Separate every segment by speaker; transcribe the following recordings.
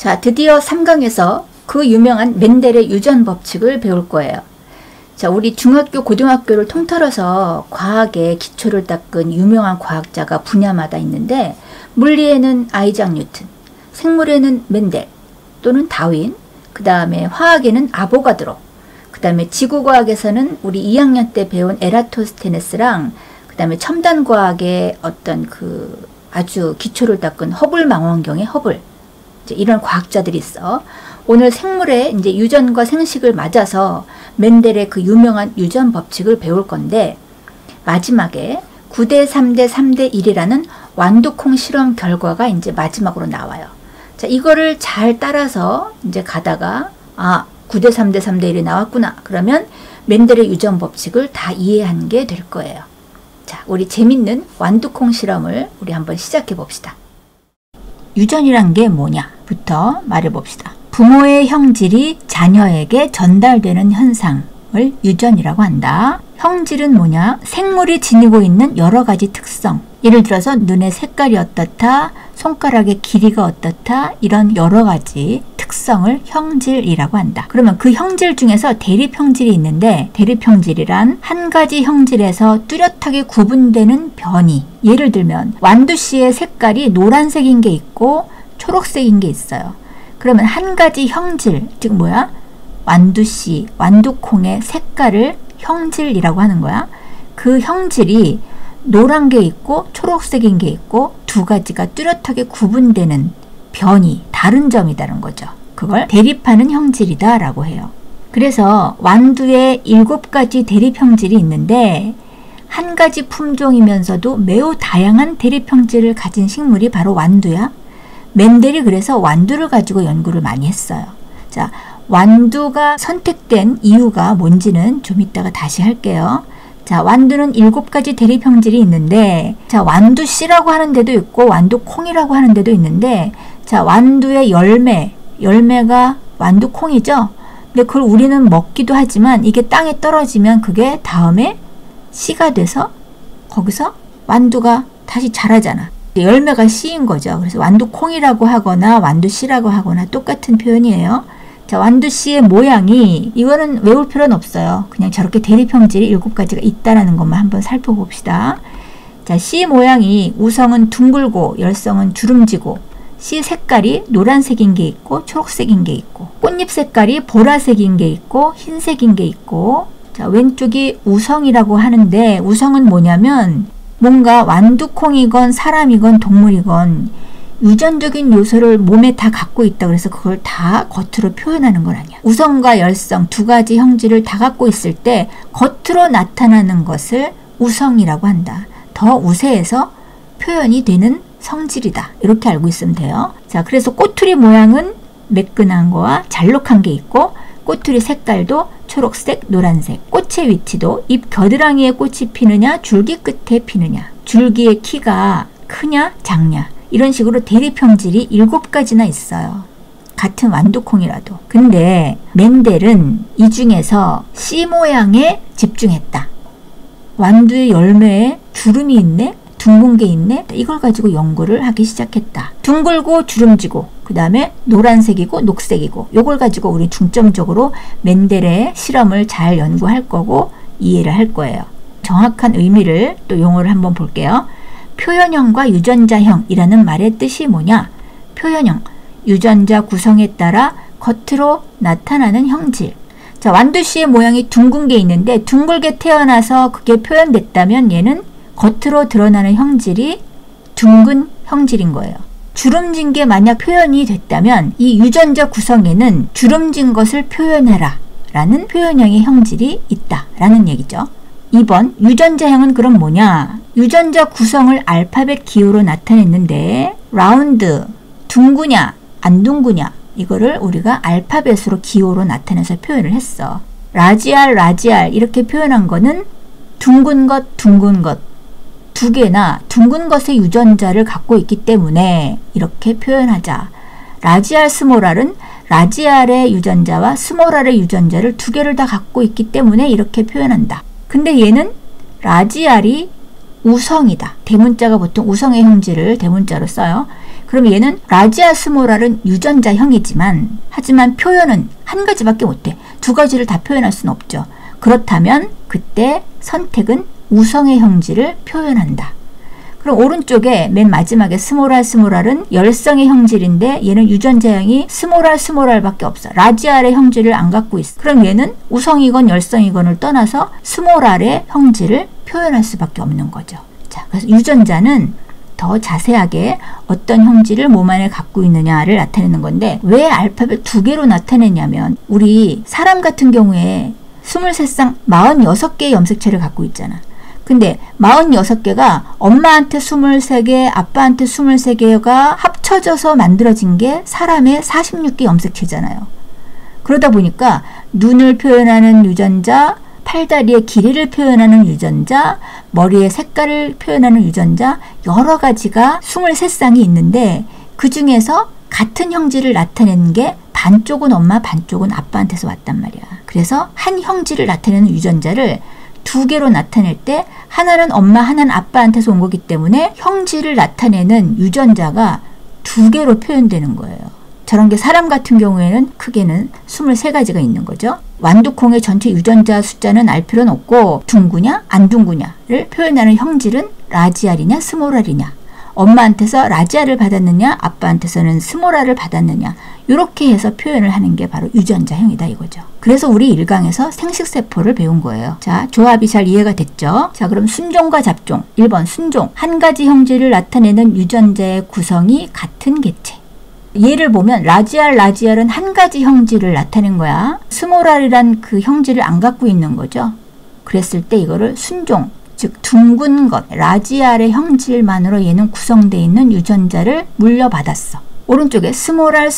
Speaker 1: 자, 드디어 3강에서 그 유명한 멘델의 유전 법칙을 배울 거예요. 자, 우리 중학교, 고등학교를 통틀어서 과학의 기초를 닦은 유명한 과학자가 분야마다 있는데, 물리에는 아이작 뉴튼, 생물에는 멘델 또는 다윈, 그 다음에 화학에는 아보가드로, 그 다음에 지구과학에서는 우리 2학년 때 배운 에라토스테네스랑, 그 다음에 첨단과학의 어떤 그 아주 기초를 닦은 허블 망원경의 허블, 이제 이런 과학자들이 있어. 오늘 생물의 이제 유전과 생식을 맞아서 멘델의 그 유명한 유전 법칙을 배울 건데, 마지막에 9대 3대 3대 1이라는 완두콩 실험 결과가 이제 마지막으로 나와요. 자, 이거를 잘 따라서 이제 가다가 9대 3대 3대 1이 나왔구나. 그러면 멘델의 유전 법칙을 다 이해한 게 될 거예요. 자, 우리 재밌는 완두콩 실험을 우리 한번 시작해 봅시다. 유전이란 게 뭐냐부터 말해 봅시다. 부모의 형질이 자녀에게 전달되는 현상을 유전이라고 한다. 형질은 뭐냐? 생물이 지니고 있는 여러 가지 특성. 예를 들어서 눈의 색깔이 어떻다, 손가락의 길이가 어떻다, 이런 여러 가지 특성을 형질이라고 한다. 그러면 그 형질 중에서 대립 형질이 있는데, 대립 형질이란 한 가지 형질에서 뚜렷하게 구분되는 변이. 예를 들면 완두씨의 색깔이 노란색인 게 있고 초록색인 게 있어요. 그러면 한 가지 형질, 즉 뭐야? 완두씨, 완두콩의 색깔을 형질이라고 하는 거야. 그 형질이 노란 게 있고 초록색인 게 있고 두 가지가 뚜렷하게 구분되는 변이, 다른 점이다는 거죠. 그걸 대립하는 형질이다 라고 해요. 그래서 완두에 7가지 대립 형질이 있는데, 한 가지 품종이면서도 매우 다양한 대립 형질을 가진 식물이 바로 완두야. 멘델이 그래서 완두를 가지고 연구를 많이 했어요. 자, 완두가 선택된 이유가 뭔지는 좀 이따가 다시 할게요. 자, 완두는 7가지 대립 형질이 있는데, 자, 완두씨라고 하는 데도 있고 완두콩이라고 하는 데도 있는데, 자, 완두의 열매가 완두콩이죠. 근데 그걸 우리는 먹기도 하지만 이게 땅에 떨어지면 그게 다음에 씨가 돼서 거기서 완두가 다시 자라잖아. 열매가 씨인 거죠. 그래서 완두콩이라고 하거나 완두씨라고 하거나 똑같은 표현이에요. 자, 완두씨의 모양이, 이거는 외울 필요는 없어요. 그냥 저렇게 대립 형질이 7가지가 있다라는 것만 한번 살펴봅시다. 자, 씨 모양이 우성은 둥글고 열성은 주름지고, 씨 색깔이 노란색인 게 있고 초록색인 게 있고, 꽃잎 색깔이 보라색인 게 있고 흰색인 게 있고. 자, 왼쪽이 우성이라고 하는데, 우성은 뭐냐면 뭔가 완두콩이건 사람이건 동물이건 유전적인 요소를 몸에 다 갖고 있다. 그래서 그걸 다 겉으로 표현하는 건 아니야. 우성과 열성 두 가지 형질을 다 갖고 있을 때 겉으로 나타나는 것을 우성이라고 한다. 더 우세해서 표현이 되는 성질이다. 이렇게 알고 있으면 돼요. 자, 그래서 꼬투리 모양은 매끈한 거와 잘록한 게 있고, 꼬투리 색깔도 초록색, 노란색, 꽃의 위치도 잎 겨드랑이에 꽃이 피느냐, 줄기 끝에 피느냐, 줄기의 키가 크냐, 작냐, 이런 식으로 대립 형질이 7가지나 있어요. 같은 완두콩이라도. 근데 멘델은 이 중에서 씨 모양에 집중했다. 완두의 열매에 주름이 있네, 둥근 게 있네, 이걸 가지고 연구를 하기 시작했다. 둥글고 주름지고, 그 다음에 노란색이고 녹색이고, 요걸 가지고 우리 중점적으로 멘델의 실험을 잘 연구할 거고 이해를 할 거예요. 정확한 의미를 또 용어를 한번 볼게요. 표현형과 유전자형이라는 말의 뜻이 뭐냐? 표현형, 유전자 구성에 따라 겉으로 나타나는 형질. 자, 완두씨의 모양이 둥근 게 있는데, 둥글게 태어나서 그게 표현됐다면 얘는 겉으로 드러나는 형질이 둥근 형질인 거예요. 주름진 게 만약 표현이 됐다면 이 유전자 구성에는 주름진 것을 표현해라 라는 표현형의 형질이 있다 라는 얘기죠. 2번, 유전자형은 그럼 뭐냐? 유전자 구성을 알파벳 기호로 나타냈는데, 라운드, 둥그냐 안 둥그냐, 이거를 우리가 알파벳으로 기호로 나타내서 표현을 했어. 라지알 이렇게 표현한 거는 둥근 것 두 개나 둥근 것의 유전자를 갖고 있기 때문에 이렇게 표현하자. 라지알 스모랄은 라지알의 유전자와 스모랄의 유전자를 두 개를 다 갖고 있기 때문에 이렇게 표현한다. 근데 얘는 라지알이 우성이다. 대문자가 보통 우성의 형질을 대문자로 써요. 그럼 얘는 라지아 스몰알은 유전자형이지만 하지만 표현은 한 가지밖에 못해. 두 가지를 다 표현할 수는 없죠. 그렇다면 그때 선택은 우성의 형질을 표현한다. 그럼 오른쪽에 맨 마지막에 스몰알은 열성의 형질인데 얘는 유전자형이 스몰알밖에 없어. 라지알의 형질을 안 갖고 있어. 그럼 얘는 우성이건 열성이건을 떠나서 스몰알의 형질을 표현할 수밖에 없는 거죠. 자, 그래서 유전자는 더 자세하게 어떤 형질을 몸 안에 갖고 있느냐를 나타내는 건데 왜 알파벳 2개로 나타내냐면 우리 사람 같은 경우에 23쌍 46개의 염색체를 갖고 있잖아. 근데 46개가 엄마한테 23개, 아빠한테 23개가 합쳐져서 만들어진 게 사람의 46개 염색체잖아요. 그러다 보니까 눈을 표현하는 유전자, 팔다리의 길이를 표현하는 유전자, 머리의 색깔을 표현하는 유전자 여러 가지가 23쌍이 있는데 그 중에서 같은 형질을 나타내는 게 반쪽은 엄마, 반쪽은 아빠한테서 왔단 말이야. 그래서 한 형질을 나타내는 유전자를 2개로 나타낼 때 하나는 엄마, 하나는 아빠한테서 온 거기 때문에 형질을 나타내는 유전자가 2개로 표현되는 거예요. 저런 게 사람 같은 경우에는 크게는 23가지가 있는 거죠. 완두콩의 전체 유전자 숫자는 알 필요는 없고 둥구냐 안 둥구냐를 표현하는 형질은 라지알이냐 스몰알이냐, 엄마한테서 라지알을 받았느냐 아빠한테서는 스몰알을 받았느냐, 이렇게 해서 표현을 하는 게 바로 유전자형이다 이거죠. 그래서 우리 1강에서 생식세포를 배운 거예요. 자, 조합이 잘 이해가 됐죠? 자, 그럼 순종과 잡종. 1번 순종. 한 가지 형질을 나타내는 유전자의 구성이 같은 개체. 예를 보면 라지알은 한 가지 형질을 나타낸 거야. 스몰알이란 그 형질을 안 갖고 있는 거죠. 그랬을 때 이거를 순종, 즉 둥근 것, 라지알의 형질만으로 얘는 구성되어 있는 유전자를 물려받았어. 오른쪽에 스몰알,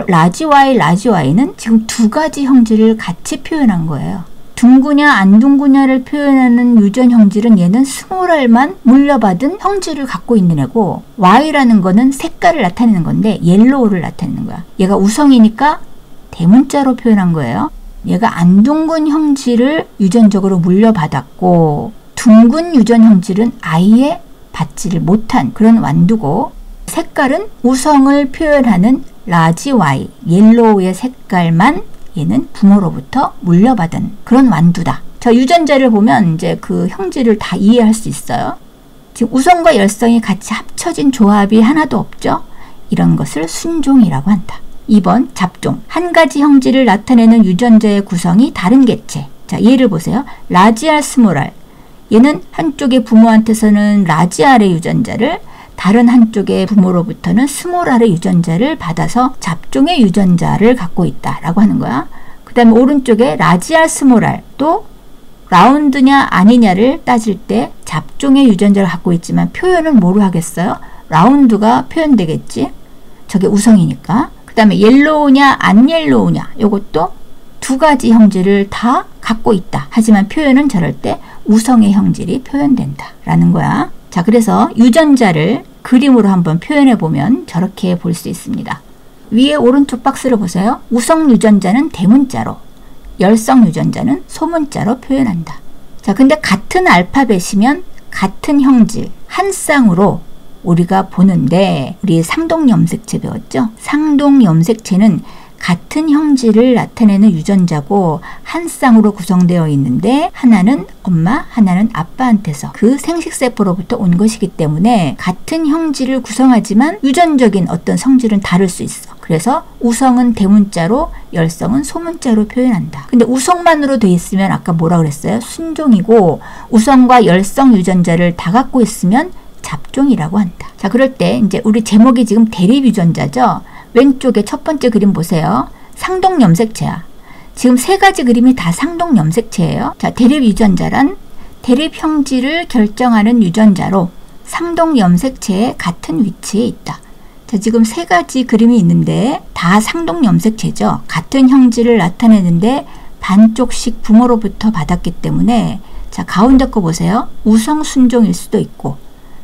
Speaker 1: 라지와이는 지금 2가지 형질을 같이 표현한 거예요. 둥구냐 안 둥구냐를 표현하는 유전 형질은 얘는 스몰알만 물려받은 형질을 갖고 있는 애고, Y라는 거는 색깔을 나타내는 건데 옐로우를 나타내는 거야. 얘가 우성이니까 대문자로 표현한 거예요. 얘가 안 둥근 형질을 유전적으로 물려받았고 둥근 유전 형질은 아예 받지를 못한 그런 완두고, 색깔은 우성을 표현하는 라지 Y, 옐로우의 색깔만 얘는 부모로부터 물려받은 그런 완두다. 저 유전자를 보면 이제 그 형질을 다 이해할 수 있어요. 지금 우성과 열성이 같이 합쳐진 조합이 하나도 없죠. 이런 것을 순종이라고 한다. 2번 잡종. 한 가지 형질을 나타내는 유전자의 구성이 다른 개체. 자, 예를 보세요. 라지알, 스몰알. 얘는 한쪽의 부모한테서는 라지알의 유전자를, 다른 한쪽의 부모로부터는 스몰알의 유전자를 받아서 잡종의 유전자를 갖고 있다라고 하는 거야. 그 다음에 오른쪽에 라지알, 스몰알, 또 라운드냐 아니냐를 따질 때 잡종의 유전자를 갖고 있지만 표현은 뭐로 하겠어요? 라운드가 표현되겠지. 저게 우성이니까. 그 다음에 옐로우냐 안 옐로우냐, 요것도 2가지 형질을 다 갖고 있다. 하지만 표현은 저럴 때 우성의 형질이 표현된다 라는 거야. 자, 그래서 유전자를 그림으로 한번 표현해 보면 저렇게 볼 수 있습니다. 위에 오른쪽 박스를 보세요. 우성 유전자는 대문자로, 열성 유전자는 소문자로 표현한다. 자, 근데 같은 알파벳이면 같은 형질, 한 쌍으로 우리가 보는데, 우리 상동염색체 배웠죠? 상동염색체는 같은 형질을 나타내는 유전자고 한 쌍으로 구성되어 있는데 하나는 엄마, 하나는 아빠한테서 그 생식세포로부터 온 것이기 때문에 같은 형질을 구성하지만 유전적인 어떤 성질은 다를 수 있어. 그래서 우성은 대문자로, 열성은 소문자로 표현한다. 근데 우성만으로 돼 있으면 아까 뭐라 그랬어요? 순종이고, 우성과 열성 유전자를 다 갖고 있으면 잡종이라고 한다. 자, 그럴 때 이제 우리 제목이 지금 대립 유전자죠? 왼쪽에 첫 번째 그림 보세요. 상동염색체야. 지금 3가지 그림이 다 상동염색체예요. 자, 대립 유전자란 대립 형질을 결정하는 유전자로 상동염색체의 같은 위치에 있다. 자, 지금 3가지 그림이 있는데 다 상동염색체죠. 같은 형질을 나타내는데 반쪽씩 부모로부터 받았기 때문에, 자, 가운데 거 보세요. 우성 순종일 수도 있고,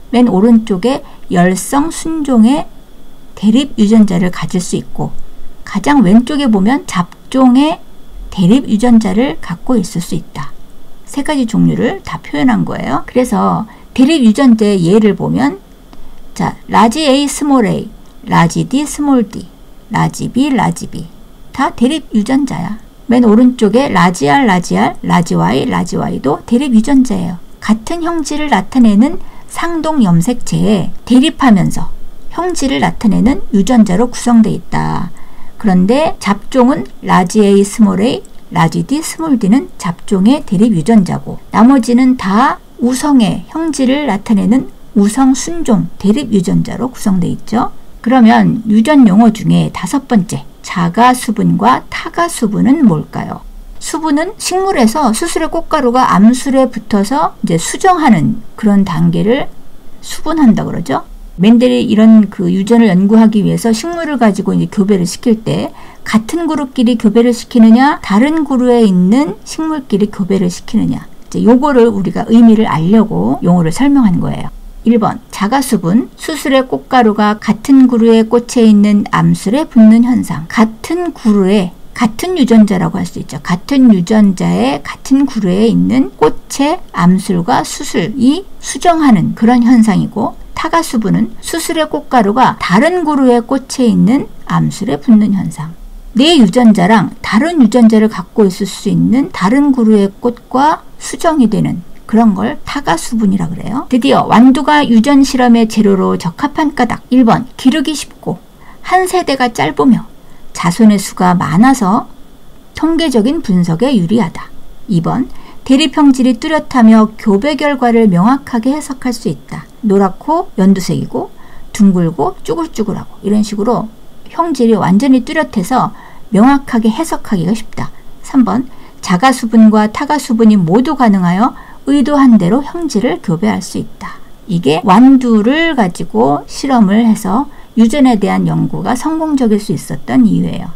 Speaker 1: 맨 오른쪽에 열성 순종의 대립 유전자를 가질 수 있고, 가장 왼쪽에 보면 잡종의 대립 유전자를 갖고 있을 수 있다. 3가지 종류를 다 표현한 거예요. 그래서 대립 유전자의 예를 보면, 자, 라지 A, 스몰 a, 라지 D, 스몰 d, 라지 B, 라지 B 다 대립 유전자야. 맨 오른쪽에 라지 R, 라지 R, 라지 Y, 라지 Y도 대립 유전자예요. 같은 형질을 나타내는 상동 염색체에 대립하면서 형질을 나타내는 유전자로 구성되어 있다. 그런데 잡종은 라지 A, 스몰 a, 라지 D, 스몰 d는 잡종의 대립 유전자고 나머지는 다 우성의 형질을 나타내는 우성 순종 대립 유전자로 구성되어 있죠. 그러면 유전 용어 중에 5번째 자가 수분과 타가 수분은 뭘까요? 수분은 식물에서 수술의 꽃가루가 암술에 붙어서 이제 수정하는 그런 단계를 수분한다 그러죠. 멘델이 이런 그 유전을 연구하기 위해서 식물을 가지고 이제 교배를 시킬 때 같은 그룹끼리 교배를 시키느냐, 다른 그룹에 있는 식물끼리 교배를 시키느냐. 이제 요거를 우리가 의미를 알려고 용어를 설명한 거예요. 1번 자가수분, 수술의 꽃가루가 같은 구루의 꽃에 있는 암술에 붙는 현상. 같은 구루에 같은 유전자라고 할 수 있죠. 같은 유전자의 같은 구루에 있는 꽃의 암술과 수술이 수정하는 그런 현상이고 타가수분은 수술의 꽃가루가 다른 구루의 꽃에 있는 암술에 붙는 현상. 내 유전자랑 다른 유전자를 갖고 있을 수 있는 다른 구루의 꽃과 수정이 되는 그런 걸 타가수분이라 그래요. 드디어 완두가 유전 실험의 재료로 적합한 까닭. 1번 기르기 쉽고 한 세대가 짧으며 자손의 수가 많아서 통계적인 분석에 유리하다. 2번 대립형질이 뚜렷하며 교배 결과를 명확하게 해석할 수 있다. 노랗고 연두색이고 둥글고 쭈글쭈글하고 이런 식으로 형질이 완전히 뚜렷해서 명확하게 해석하기가 쉽다. 3번 자가수분과 타가수분이 모두 가능하여 의도한 대로 형질을 교배할 수 있다. 이게 완두를 가지고 실험을 해서 유전에 대한 연구가 성공적일 수 있었던 이유예요.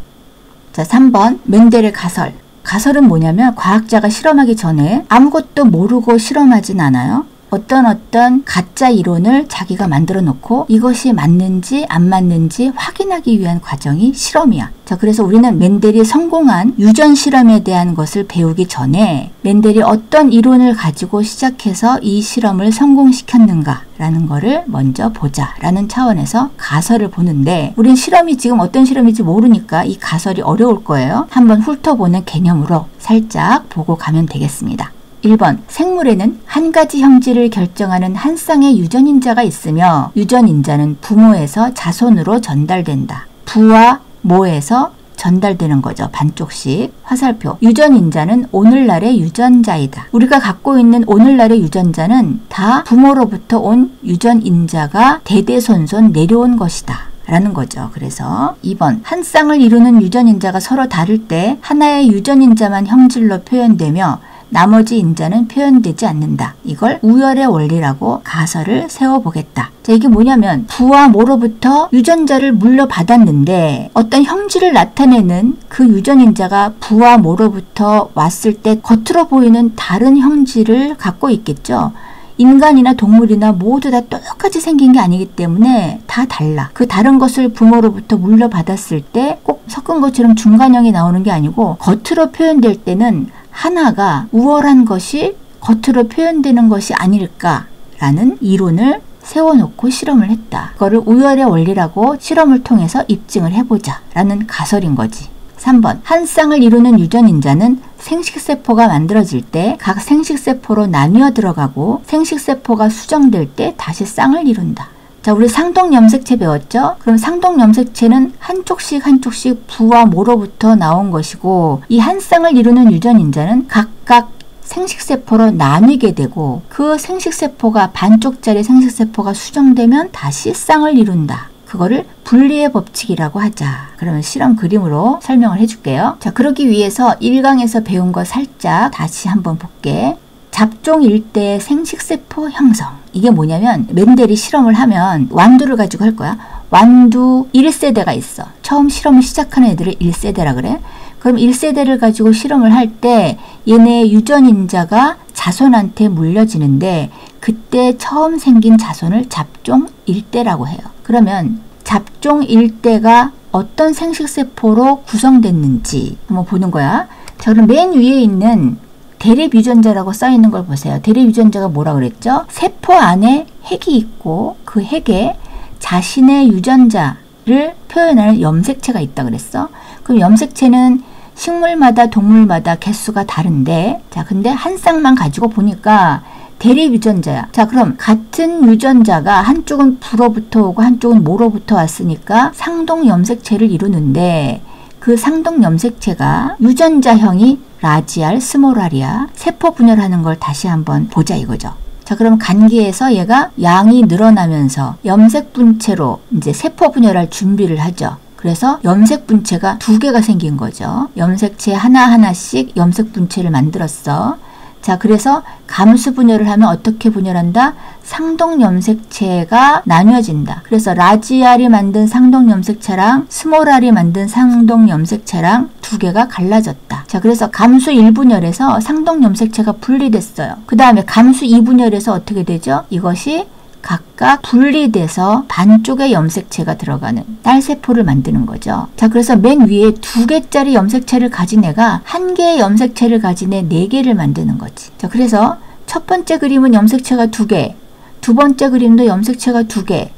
Speaker 1: 자, 3번 멘델의 가설. 가설은 뭐냐면 과학자가 실험하기 전에 아무것도 모르고 실험하진 않아요. 어떤 가짜 이론을 자기가 만들어 놓고 이것이 맞는지 안 맞는지 확인하기 위한 과정이 실험이야. 자, 그래서 우리는 멘델이 성공한 유전 실험에 대한 것을 배우기 전에 멘델이 어떤 이론을 가지고 시작해서 이 실험을 성공시켰는가 라는 거를 먼저 보자 라는 차원에서 가설을 보는데 우린 실험이 지금 어떤 실험인지 모르니까 이 가설이 어려울 거예요. 한번 훑어보는 개념으로 살짝 보고 가면 되겠습니다. 1번 생물에는 한 가지 형질을 결정하는 한 쌍의 유전인자가 있으며 유전인자는 부모에서 자손으로 전달된다. 부와 모에서 전달되는 거죠. 반쪽씩. 화살표. 유전인자는 오늘날의 유전자이다. 우리가 갖고 있는 오늘날의 유전자는 다 부모로부터 온 유전인자가 대대손손 내려온 것이다. 라는 거죠. 그래서 2번 한 쌍을 이루는 유전인자가 서로 다를 때 하나의 유전인자만 형질로 표현되며 나머지 인자는 표현되지 않는다. 이걸 우열의 원리라고 가설을 세워보겠다. 자, 이게 뭐냐면 부와 모로부터 유전자를 물려받았는데 어떤 형질을 나타내는 그 유전인자가 부와 모로부터 왔을 때 겉으로 보이는 다른 형질을 갖고 있겠죠. 인간이나 동물이나 모두 다 똑같이 생긴 게 아니기 때문에 다 달라. 그 다른 것을 부모로부터 물려받았을 때 꼭 섞은 것처럼 중간형이 나오는 게 아니고 겉으로 표현될 때는 하나가 우월한 것이 겉으로 표현되는 것이 아닐까라는 이론을 세워놓고 실험을 했다. 그거를 우열의 원리라고 실험을 통해서 입증을 해보자 라는 가설인 거지. 3번 한 쌍을 이루는 유전인자는 생식세포가 만들어질 때 각 생식세포로 나뉘어 들어가고 생식세포가 수정될 때 다시 쌍을 이룬다. 자, 우리 상동염색체 배웠죠? 그럼 상동염색체는 한쪽씩 부와 모로부터 나온 것이고 이 한 쌍을 이루는 유전인자는 각각 생식세포로 나뉘게 되고 그 생식세포가 반쪽짜리 생식세포가 수정되면 다시 쌍을 이룬다. 그거를 분리의 법칙이라고 하자. 그러면 실험 그림으로 설명을 해줄게요. 자, 그러기 위해서 1강에서 배운 거 살짝 다시 한번 볼게. 잡종 일대의 생식세포 형성. 이게 뭐냐면 멘델이 실험을 하면 완두를 가지고 할 거야. 완두 1세대가 있어. 처음 실험을 시작하는 애들을 1세대라 그래. 그럼 1세대를 가지고 실험을 할 때 얘네 유전인자가 자손한테 물려지는데 그때 처음 생긴 자손을 잡종 1대라고 해요. 그러면 잡종 1대가 어떤 생식세포로 구성됐는지 한번 보는 거야. 자, 그럼 맨 위에 있는 대립 유전자라고 써있는 걸 보세요. 대립 유전자가 뭐라 그랬죠? 세포 안에 핵이 있고 그 핵에 자신의 유전자, 분열을 표현하는 염색체가 있다 그랬어. 그럼 염색체는 식물마다 동물마다 개수가 다른데, 자, 근데 한 쌍만 가지고 보니까 대립 유전자야. 자, 그럼 같은 유전자가 한쪽은 불어부터 오고 한쪽은 모로부터 왔으니까 상동 염색체를 이루는데, 그 상동 염색체가 유전자형이 라지알, 스몰알이야. 세포 분열하는 걸 다시 한번 보자 이거죠. 자, 그럼 간기에서 얘가 양이 늘어나면서 염색 분체로 이제 세포 분열할 준비를 하죠. 그래서 염색 분체가 2개가 생긴 거죠. 염색체 하나하나씩 염색 분체를 만들었어. 자, 그래서 감수 분열을 하면 어떻게 분열한다? 상동 염색체가 나뉘어진다. 그래서 라지알이 만든 상동 염색체랑 스몰알이 만든 상동 염색체랑 2개가 갈라졌다. 자, 그래서 감수 1분열에서 상동 염색체가 분리됐어요. 그 다음에 감수 2분열에서 어떻게 되죠? 이것이 각각 분리돼서 반쪽의 염색체가 들어가는 딸세포를 만드는 거죠. 자, 그래서 맨 위에 2개짜리 염색체를 가진 애가 1개의 염색체를 가진 애 4개를 만드는 거지. 자, 그래서 첫 번째 그림은 염색체가 2개, 두 번째 그림도 염색체가 2개,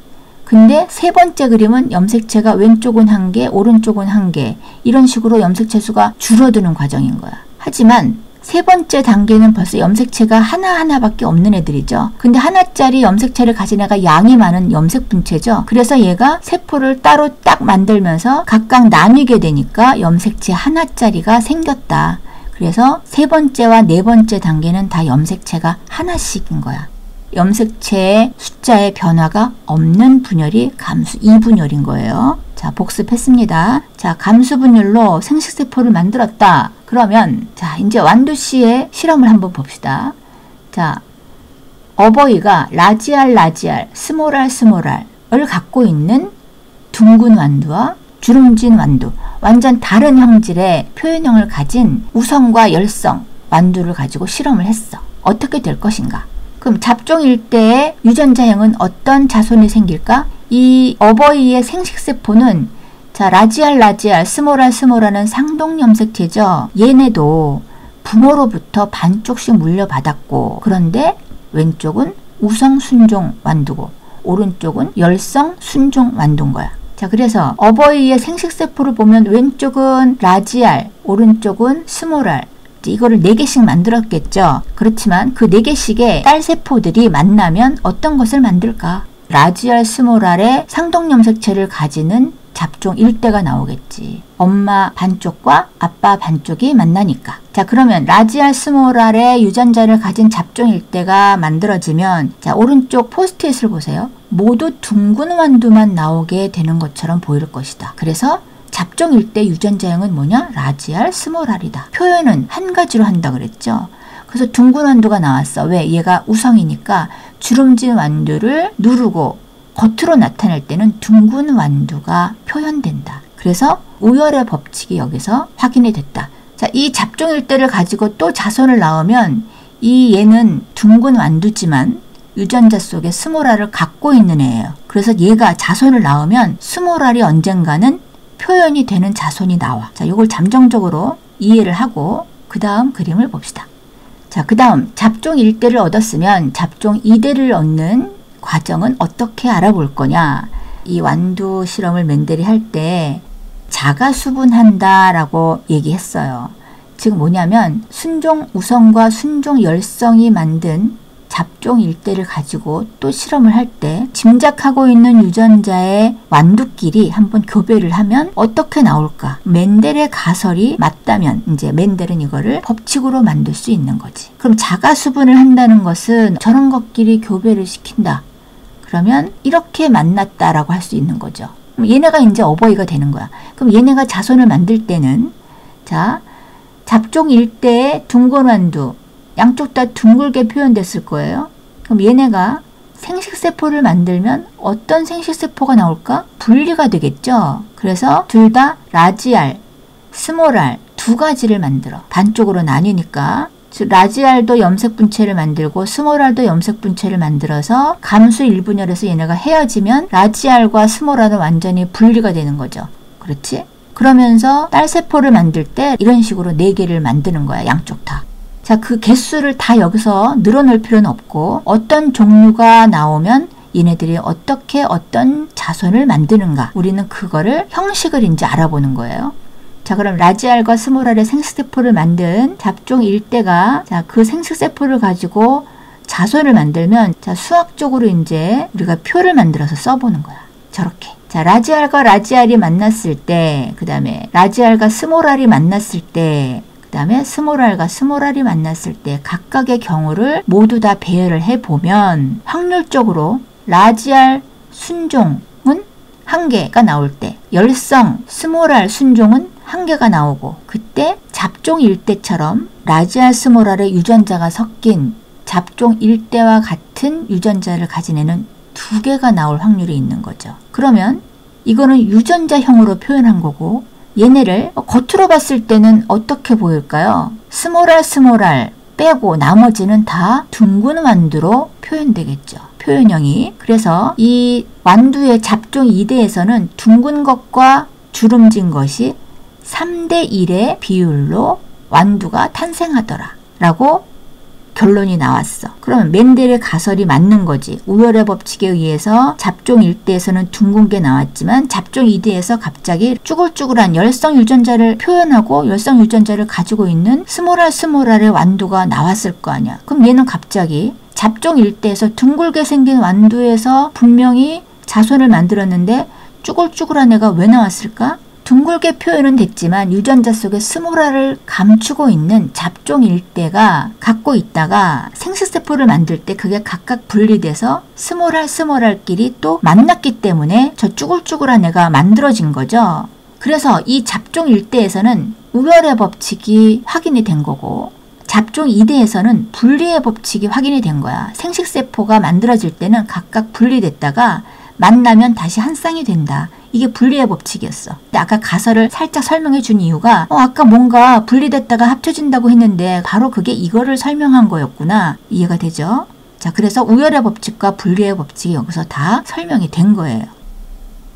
Speaker 1: 근데 세 번째 그림은 염색체가 왼쪽은 1개, 오른쪽은 1개, 이런 식으로 염색체 수가 줄어드는 과정인 거야. 하지만 세 번째 단계는 벌써 염색체가 하나하나밖에 없는 애들이죠. 근데 하나짜리 염색체를 가진 애가 양이 많은 염색 분체죠. 그래서 얘가 세포를 따로 딱 만들면서 각각 나뉘게 되니까 염색체 하나짜리가 생겼다. 그래서 세 번째와 네 번째 단계는 다 염색체가 하나씩인 거야. 염색체의 숫자의 변화가 없는 분열이 감수 2분열인 거예요. 자, 복습했습니다. 자, 감수 분열로 생식세포를 만들었다. 그러면 자, 이제 완두씨의 실험을 한번 봅시다. 자, 어버이가 라지알, 스몰알을 갖고 있는 둥근 완두와 주름진 완두, 완전 다른 형질의 표현형을 가진 우성과 열성 완두를 가지고 실험을 했어. 어떻게 될 것인가? 그럼 잡종일 때의 유전자형은 어떤 자손이 생길까? 이 어버이의 생식세포는 자, 라지알, 스몰알은 상동염색체죠. 얘네도 부모로부터 반쪽씩 물려받았고, 그런데 왼쪽은 우성 순종 완두고 오른쪽은 열성 순종 완두인 거야. 자, 그래서 어버이의 생식세포를 보면 왼쪽은 라지알, 오른쪽은 스몰알, 이거를 4개씩 만들었겠죠. 그렇지만 그 4개씩의 딸세포들이 만나면 어떤 것을 만들까? 라지알, 스몰알의 상동염색체를 가지는 잡종 일대가 나오겠지. 엄마 반쪽과 아빠 반쪽이 만나니까. 자, 그러면 라지알, 스몰알의 유전자를 가진 잡종 일대가 만들어지면 자, 오른쪽 포스트잇을 보세요. 모두 둥근 완두만 나오게 되는 것처럼 보일 것이다. 그래서 잡종 일대 유전자형은 뭐냐? 라지알, 스몰알이다. 표현은 한 가지로 한다 그랬죠. 그래서 둥근 완두가 나왔어. 왜? 얘가 우성이니까 주름진 완두를 누르고 겉으로 나타낼 때는 둥근 완두가 표현된다. 그래서 우열의 법칙이 여기서 확인이 됐다. 자, 이 잡종 일대를 가지고 또 자손을 낳으면 이 얘는 둥근 완두지만 유전자 속에 스몰알을 갖고 있는 애예요. 그래서 얘가 자손을 낳으면 스몰알이 언젠가는 표현이 되는 자손이 나와. 자, 이걸 잠정적으로 이해를 하고 그 다음 그림을 봅시다. 자, 그 다음 잡종 1대를 얻었으면 잡종 2대를 얻는 과정은 어떻게 알아볼 거냐. 이 완두 실험을 멘델이 할 때 자가 수분한다 라고 얘기했어요. 즉 뭐냐면 순종 우성과 순종 열성이 만든 잡종 일대를 가지고 또 실험을 할 때 짐작하고 있는 유전자의 완두끼리 한번 교배를 하면 어떻게 나올까? 멘델의 가설이 맞다면 이제 멘델은 이거를 법칙으로 만들 수 있는 거지. 그럼 자가 수분을 한다는 것은 저런 것끼리 교배를 시킨다. 그러면 이렇게 만났다라고 할 수 있는 거죠. 그럼 얘네가 이제 어버이가 되는 거야. 그럼 얘네가 자손을 만들 때는 자, 잡종 일대의 둥근 완두 양쪽 다 둥글게 표현됐을 거예요. 그럼 얘네가 생식세포를 만들면 어떤 생식세포가 나올까? 분리가 되겠죠. 그래서 둘 다 라지알, 스몰알 2가지를 만들어. 반쪽으로 나뉘니까. 즉 라지알도 염색분체를 만들고 스몰알도 염색분체를 만들어서 감수 1분열에서 얘네가 헤어지면 라지알과 스몰알은 완전히 분리가 되는 거죠. 그렇지? 그러면서 딸세포를 만들 때 이런 식으로 4개를 만드는 거야. 양쪽 다. 자, 그 개수를 다 여기서 늘어놓을 필요는 없고 어떤 종류가 나오면 얘네들이 어떻게 어떤 자손을 만드는가, 우리는 그거를 형식을 이제 알아보는 거예요. 자, 그럼 라지알과 스몰알의 생식세포를 만든 잡종 일대가, 자, 그 생식세포를 가지고 자손을 만들면, 자, 수학적으로 이제 우리가 표를 만들어서 써보는 거야. 저렇게. 자, 라지알과 라지알이 만났을 때, 그 다음에 라지알과 스몰알이 만났을 때, 그 다음에 스몰알과 스몰알이 만났을 때 각각의 경우를 모두 다 배열을 해보면 확률적으로 라지알 순종은 1개가 나올 때, 열성 스몰알 순종은 1개가 나오고, 그때 잡종 일대처럼 라지알 스몰알의 유전자가 섞인 잡종 일대와 같은 유전자를 가진 애는 2개가 나올 확률이 있는 거죠. 그러면 이거는 유전자형으로 표현한 거고, 얘네를 겉으로 봤을 때는 어떻게 보일까요? 스몰알 빼고 나머지는 다 둥근 완두로 표현되겠죠. 표현형이. 그래서 이 완두의 잡종 2대에서는 둥근 것과 주름진 것이 3대1의 비율로 완두가 탄생하더라 라고 결론이 나왔어. 그러면 멘델의 가설이 맞는 거지. 우열의 법칙에 의해서 잡종 1대에서는 둥근 게 나왔지만 잡종 2대에서 갑자기 쭈글쭈글한 열성 유전자를 표현하고 열성 유전자를 가지고 있는 스몰알의 완두가 나왔을 거 아니야. 그럼 얘는 갑자기 잡종 1대에서 둥글게 생긴 완두에서 분명히 자손을 만들었는데 쭈글쭈글한 애가 왜 나왔을까? 둥글게 표현은 됐지만 유전자 속에 스몰알을 감추고 있는 잡종 일대가 갖고 있다가 생식세포를 만들 때 그게 각각 분리돼서 스몰알끼리 또 만났기 때문에 저 쭈글쭈글한 애가 만들어진 거죠. 그래서 이 잡종 일대에서는 우열의 법칙이 확인이 된 거고, 잡종 2대에서는 분리의 법칙이 확인이 된 거야. 생식세포가 만들어질 때는 각각 분리됐다가 만나면 다시 한 쌍이 된다. 이게 분리의 법칙이었어. 근데 아까 가설을 살짝 설명해 준 이유가 아까 뭔가 분리됐다가 합쳐진다고 했는데 바로 그게 이거를 설명한 거였구나. 이해가 되죠? 자, 그래서 우열의 법칙과 분리의 법칙이 여기서 다 설명이 된 거예요.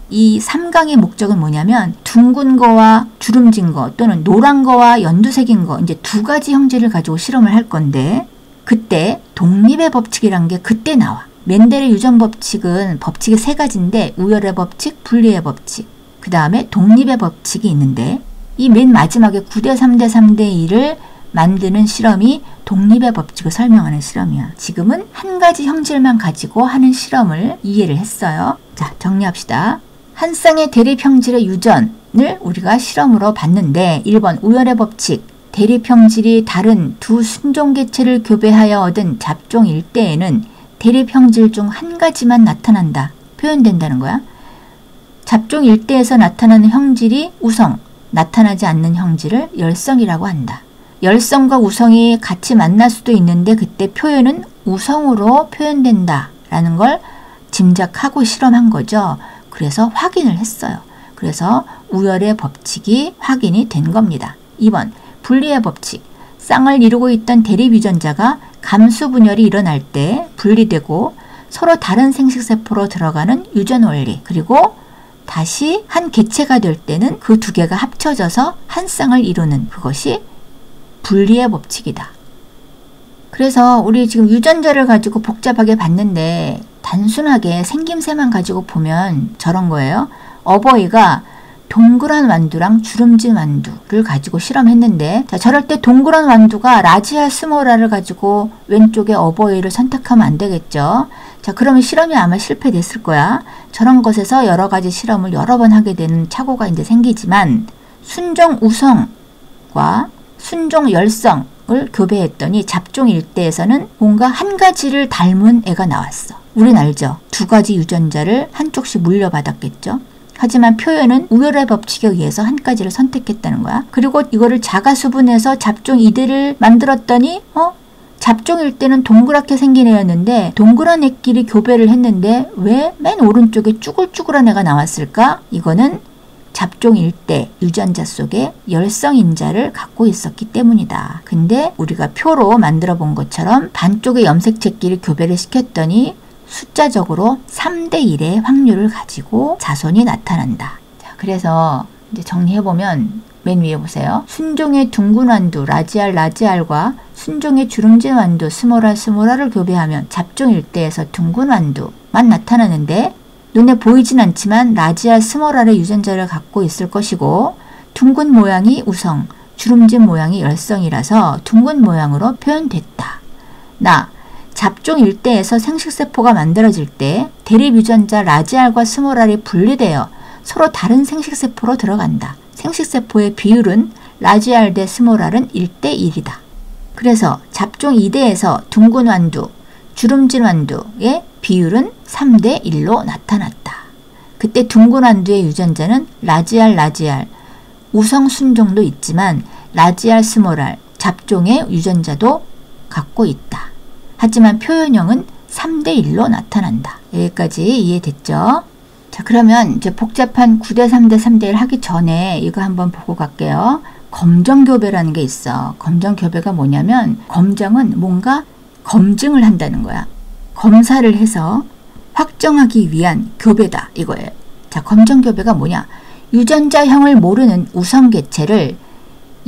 Speaker 1: 이 3강의 목적은 뭐냐면 둥근 거와 주름진 거 또는 노란 거와 연두색인 거, 이제 2가지 형질을 가지고 실험을 할 건데, 그때 독립의 법칙이란 게 그때 나와. 멘델의 유전 법칙은 법칙이 3가지인데 우열의 법칙, 분리의 법칙, 그 다음에 독립의 법칙이 있는데, 이 맨 마지막에 9대 3대 3대 2를 만드는 실험이 독립의 법칙을 설명하는 실험이야. 지금은 1가지 형질만 가지고 하는 실험을 이해를 했어요. 자, 정리합시다. 한 쌍의 대립 형질의 유전을 우리가 실험으로 봤는데, 1번 우열의 법칙, 대립 형질이 다른 두 순종 개체를 교배하여 얻은 잡종 일대에는 대립 형질 중 1가지만 나타난다. 표현된다는 거야. 잡종 일대에서 나타나는 형질이 우성, 나타나지 않는 형질을 열성이라고 한다. 열성과 우성이 같이 만날 수도 있는데 그때 표현은 우성으로 표현된다 라는 걸 짐작하고 실험한 거죠. 그래서 확인을 했어요. 그래서 우열의 법칙이 확인이 된 겁니다. 2번 분리의 법칙. 쌍을 이루고 있던 대립 유전자가 감수 분열이 일어날 때 분리되고 서로 다른 생식세포로 들어가는 유전 원리, 그리고 다시 한 개체가 될 때는 그 2개가 합쳐져서 한 쌍을 이루는 그것이 분리의 법칙이다. 그래서 우리 지금 유전자를 가지고 복잡하게 봤는데 단순하게 생김새만 가지고 보면 저런 거예요. 어버이가 동그란 완두랑 주름진 완두를 가지고 실험했는데, 자, 저럴 때 동그란 완두가 라지알 스몰알을 가지고 왼쪽에 어버이를 선택하면 안 되겠죠. 자, 그러면 실험이 아마 실패됐을 거야. 저런 것에서 여러 가지 실험을 여러 번 하게 되는 착오가 이제 생기지만, 순종 우성과 순종 열성을 교배했더니 잡종 일대에서는 뭔가 1가지를 닮은 애가 나왔어. 우린 알죠. 2가지 유전자를 한쪽씩 물려받았겠죠. 하지만 표현은 우열의 법칙에 의해서 1가지를 선택했다는 거야. 그리고 이거를 자가수분해서 잡종 2대를 만들었더니 잡종일 때는 동그랗게 생긴 애였는데 동그란 애끼리 교배를 했는데 왜 맨 오른쪽에 쭈글쭈글한 애가 나왔을까? 이거는 잡종 1대 유전자 속에 열성인자를 갖고 있었기 때문이다. 근데 우리가 표로 만들어 본 것처럼 반쪽의 염색체끼리 교배를 시켰더니 숫자적으로 3대1의 확률을 가지고 자손이 나타난다. 자, 그래서 이제 정리해보면 맨 위에 보세요. 순종의 둥근 완두 라지알과 순종의 주름진 완두 스몰알을 교배하면 잡종 일대에서 둥근 완두 나타나는데 눈에 보이진 않지만 라지알 스몰알의 유전자를 갖고 있을 것이고 둥근 모양이 우성, 주름진 모양이 열성이라서 둥근 모양으로 표현됐다. 잡종 일대에서 생식세포가 만들어질 때 대립 유전자 라지알과 스몰알이 분리되어 서로 다른 생식세포로 들어간다. 생식세포의 비율은 라지알 대 스몰알은 1대1이다. 그래서 잡종 2대에서 둥근 완두, 주름진 완두의 비율은 3대1로 나타났다. 그때 둥근 완두의 유전자는 라지알, 우성 순종도 있지만 라지알 스몰알, 잡종의 유전자도 갖고 있다. 하지만 표현형은 3대1로 나타난다. 여기까지 이해됐죠? 자, 그러면 이제 복잡한 9대 3대 3대1 하기 전에 이거 한번 보고 갈게요. 검정교배라는 게 있어. 검정교배가 뭐냐면 검정은 뭔가 검증을 한다는 거야. 검사를 해서 확정하기 위한 교배다 이거예요. 자, 검정교배가 뭐냐? 유전자형을 모르는 우성개체를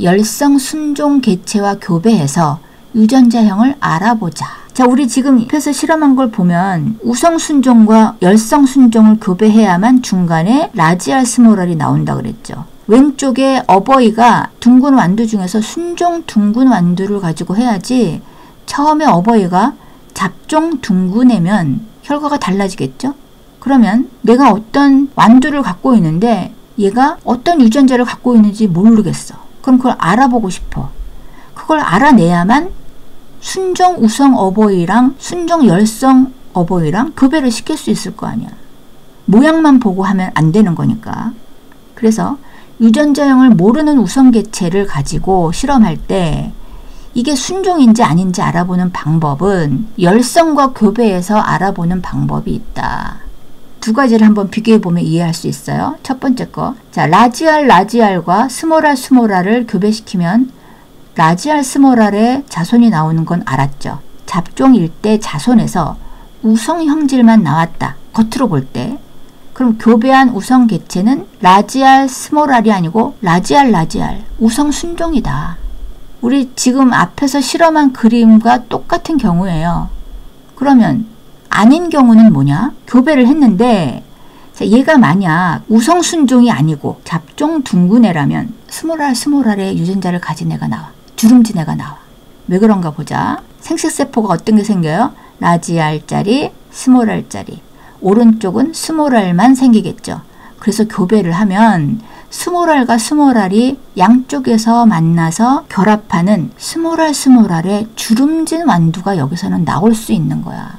Speaker 1: 열성 순종 개체와 교배해서 유전자형을 알아보자. 자, 우리 지금 옆에서 실험한 걸 보면 우성 순종과 열성 순종을 교배해야만 중간에 라지알 스몰알이 나온다 그랬죠. 왼쪽에 어버이가 둥근 완두 중에서 순종 둥근 완두를 가지고 해야지 처음에 어버이가 잡종 둥근애면 결과가 달라지겠죠? 그러면 내가 어떤 완두를 갖고 있는데 얘가 어떤 유전자를 갖고 있는지 모르겠어. 그럼 그걸 알아보고 싶어. 그걸 알아내야만 순종 우성 어버이랑 순종 열성 어버이랑 교배를 시킬 수 있을 거 아니야. 모양만 보고 하면 안 되는 거니까. 그래서 유전자형을 모르는 우성개체를 가지고 실험할 때 이게 순종인지 아닌지 알아보는 방법은 열성과 교배해서 알아보는 방법이 있다. 두 가지를 한번 비교해보면 이해할 수 있어요. 첫 번째 거. 자, 라지알과 스몰알을 교배시키면 라지알 스몰알의 자손이 나오는 건 알았죠. 잡종 일대 자손에서 우성 형질만 나왔다. 겉으로 볼 때. 그럼 교배한 우성 개체는 라지알 스몰알이 아니고 라지알 우성 순종이다. 우리 지금 앞에서 실험한 그림과 똑같은 경우예요. 그러면 아닌 경우는 뭐냐? 교배를 했는데 자, 얘가 만약 우성 순종이 아니고 잡종 둥근애라면 스몰알의 유전자를 가진 애가 나와. 주름진 애가 나와. 왜 그런가 보자. 생식세포가 어떤 게 생겨요? 라지알짜리, 스몰알짜리. 오른쪽은 스몰알만 생기겠죠. 그래서 교배를 하면 스몰알과 스몰알이 양쪽에서 만나서 결합하는 스몰알의 주름진 완두가 여기서는 나올 수 있는 거야.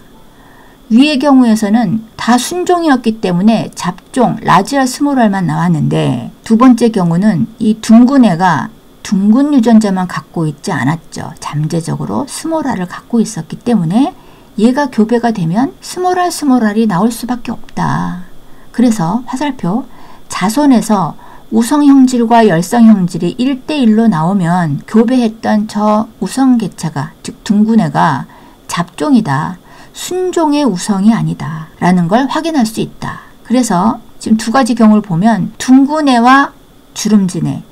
Speaker 1: 위의 경우에서는 다 순종이었기 때문에 잡종, 라지알 스몰알만 나왔는데 두 번째 경우는 이 둥근 애가 둥근 유전자만 갖고 있지 않았죠. 잠재적으로 스몰알을 갖고 있었기 때문에 얘가 교배가 되면 스몰알이 나올 수밖에 없다. 그래서 화살표 자손에서 우성형질과 열성형질이 1대1로 나오면 교배했던 저 우성개체가 즉 둥근애가 잡종이다. 순종의 우성이 아니다. 라는 걸 확인할 수 있다. 그래서 지금 두 가지 경우를 보면 둥근애와 주름진애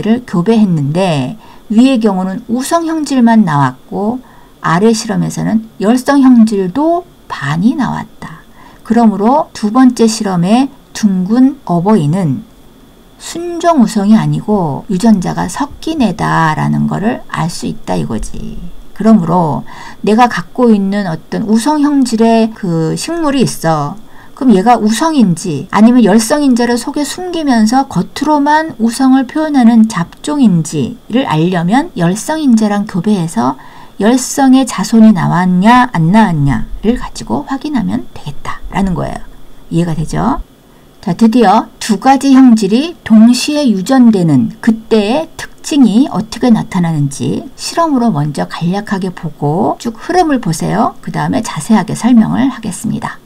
Speaker 1: 를 교배했는데 위의 경우는 우성형질만 나왔고 아래 실험에서는 열성형질도 반이 나왔다. 그러므로 두 번째 실험의 둥근 어버이는 순종 우성이 아니고 유전자가 섞인 애다라는 거를 알 수 있다 이거지. 그러므로 내가 갖고 있는 어떤 우성형질의 그 식물이 있어. 그럼 얘가 우성인지 아니면 열성인지를 속에 숨기면서 겉으로만 우성을 표현하는 잡종인지를 알려면 열성인자랑 교배해서 열성의 자손이 나왔냐 안 나왔냐를 가지고 확인하면 되겠다라는 거예요. 이해가 되죠? 자, 드디어 두 가지 형질이 동시에 유전되는 그때의 특징이 어떻게 나타나는지 실험으로 먼저 간략하게 보고 쭉 흐름을 보세요. 그 다음에 자세하게 설명을 하겠습니다.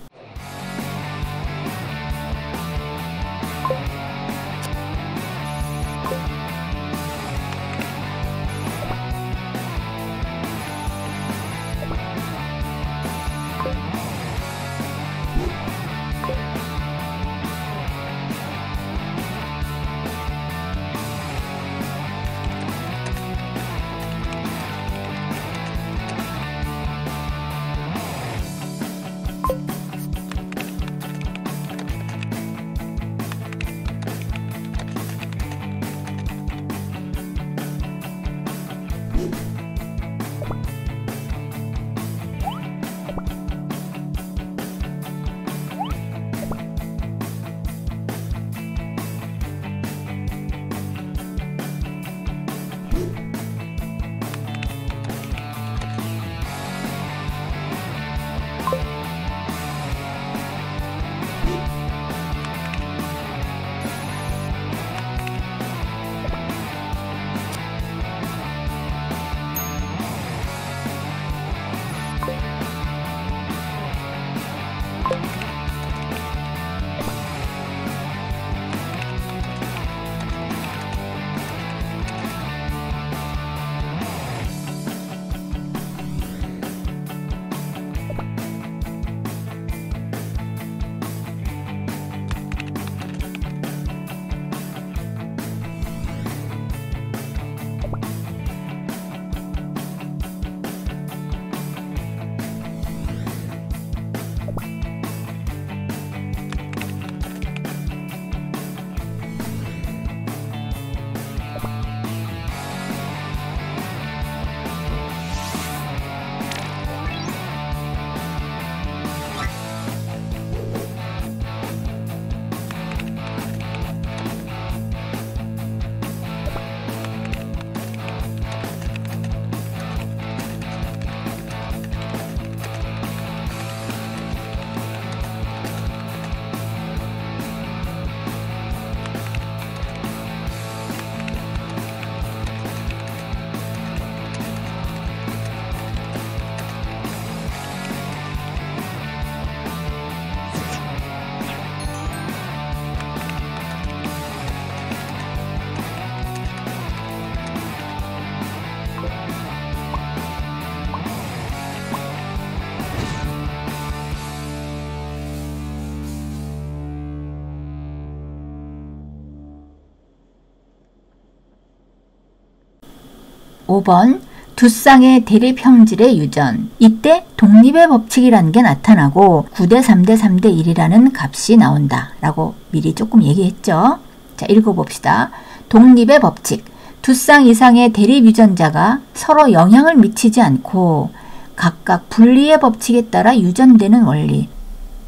Speaker 1: 5번 두 쌍의 대립 형질의 유전. 이때 독립의 법칙이라는 게 나타나고 9대 3대 3대 1이라는 값이 나온다 라고 미리 조금 얘기했죠. 자, 읽어봅시다. 독립의 법칙. 두 쌍 이상의 대립 유전자가 서로 영향을 미치지 않고 각각 분리의 법칙에 따라 유전되는 원리.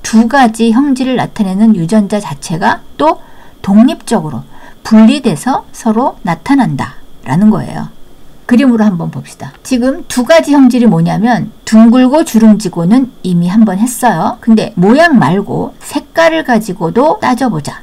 Speaker 1: 두 가지 형질을 나타내는 유전자 자체가 또 독립적으로 분리돼서 서로 나타난다 라는 거예요. 그림으로 한번 봅시다. 지금 두 가지 형질이 뭐냐면 둥글고 주름지고는 이미 한번 했어요. 근데 모양 말고 색깔을 가지고도 따져보자.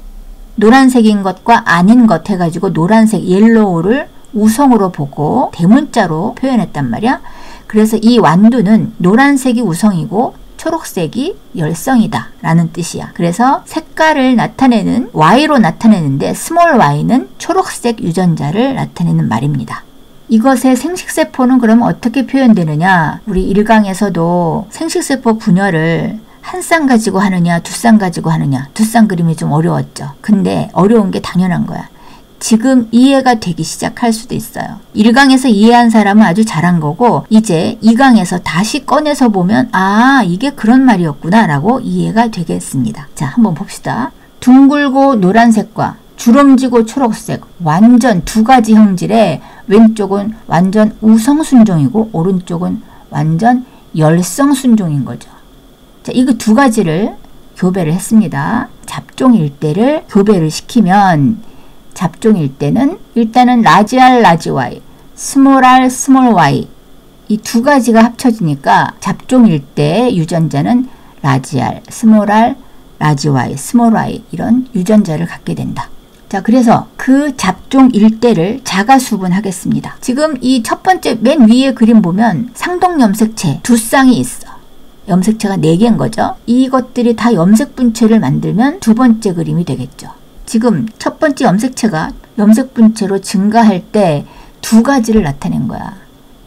Speaker 1: 노란색인 것과 아닌 것 해가지고 노란색 옐로우를 우성으로 보고 대문자로 표현했단 말이야. 그래서 이 완두는 노란색이 우성이고 초록색이 열성이다 라는 뜻이야. 그래서 색깔을 나타내는 Y로 나타내는데 스몰 y는 초록색 유전자를 나타내는 말입니다. 이것의 생식세포는 그럼 어떻게 표현되느냐? 우리 1강에서도 생식세포 분열을 한 쌍 가지고 하느냐 두 쌍 가지고 하느냐 두 쌍 그림이 좀 어려웠죠. 근데 어려운 게 당연한 거야. 지금 이해가 되기 시작할 수도 있어요. 1강에서 이해한 사람은 아주 잘한 거고 이제 2강에서 다시 꺼내서 보면 아 이게 그런 말이었구나 라고 이해가 되겠습니다. 자, 한번 봅시다. 둥글고 노란색과 주름지고 초록색 완전 두 가지 형질에 왼쪽은 완전 우성순종이고 오른쪽은 완전 열성순종인 거죠. 자, 이거 두 가지를 교배를 했습니다. 잡종일 때를 교배를 시키면 잡종일 때는 일단은 라지 R, 라지 Y, 스몰 R, 스몰 Y 이 두 가지가 합쳐지니까 잡종일 때 유전자는 라지 R, 스몰 R, 라지 Y, 스몰 Y 이런 유전자를 갖게 된다. 자, 그래서 그 잡종 일대를 자가수분하겠습니다. 지금 이 첫 번째 맨 위에 그림 보면 상동염색체 두 쌍이 있어. 염색체가 4개인 거죠. 이것들이 다 염색 분체를 만들면 두 번째 그림이 되겠죠. 지금 첫 번째 염색체가 염색 분체로 증가할 때 두 가지를 나타낸 거야.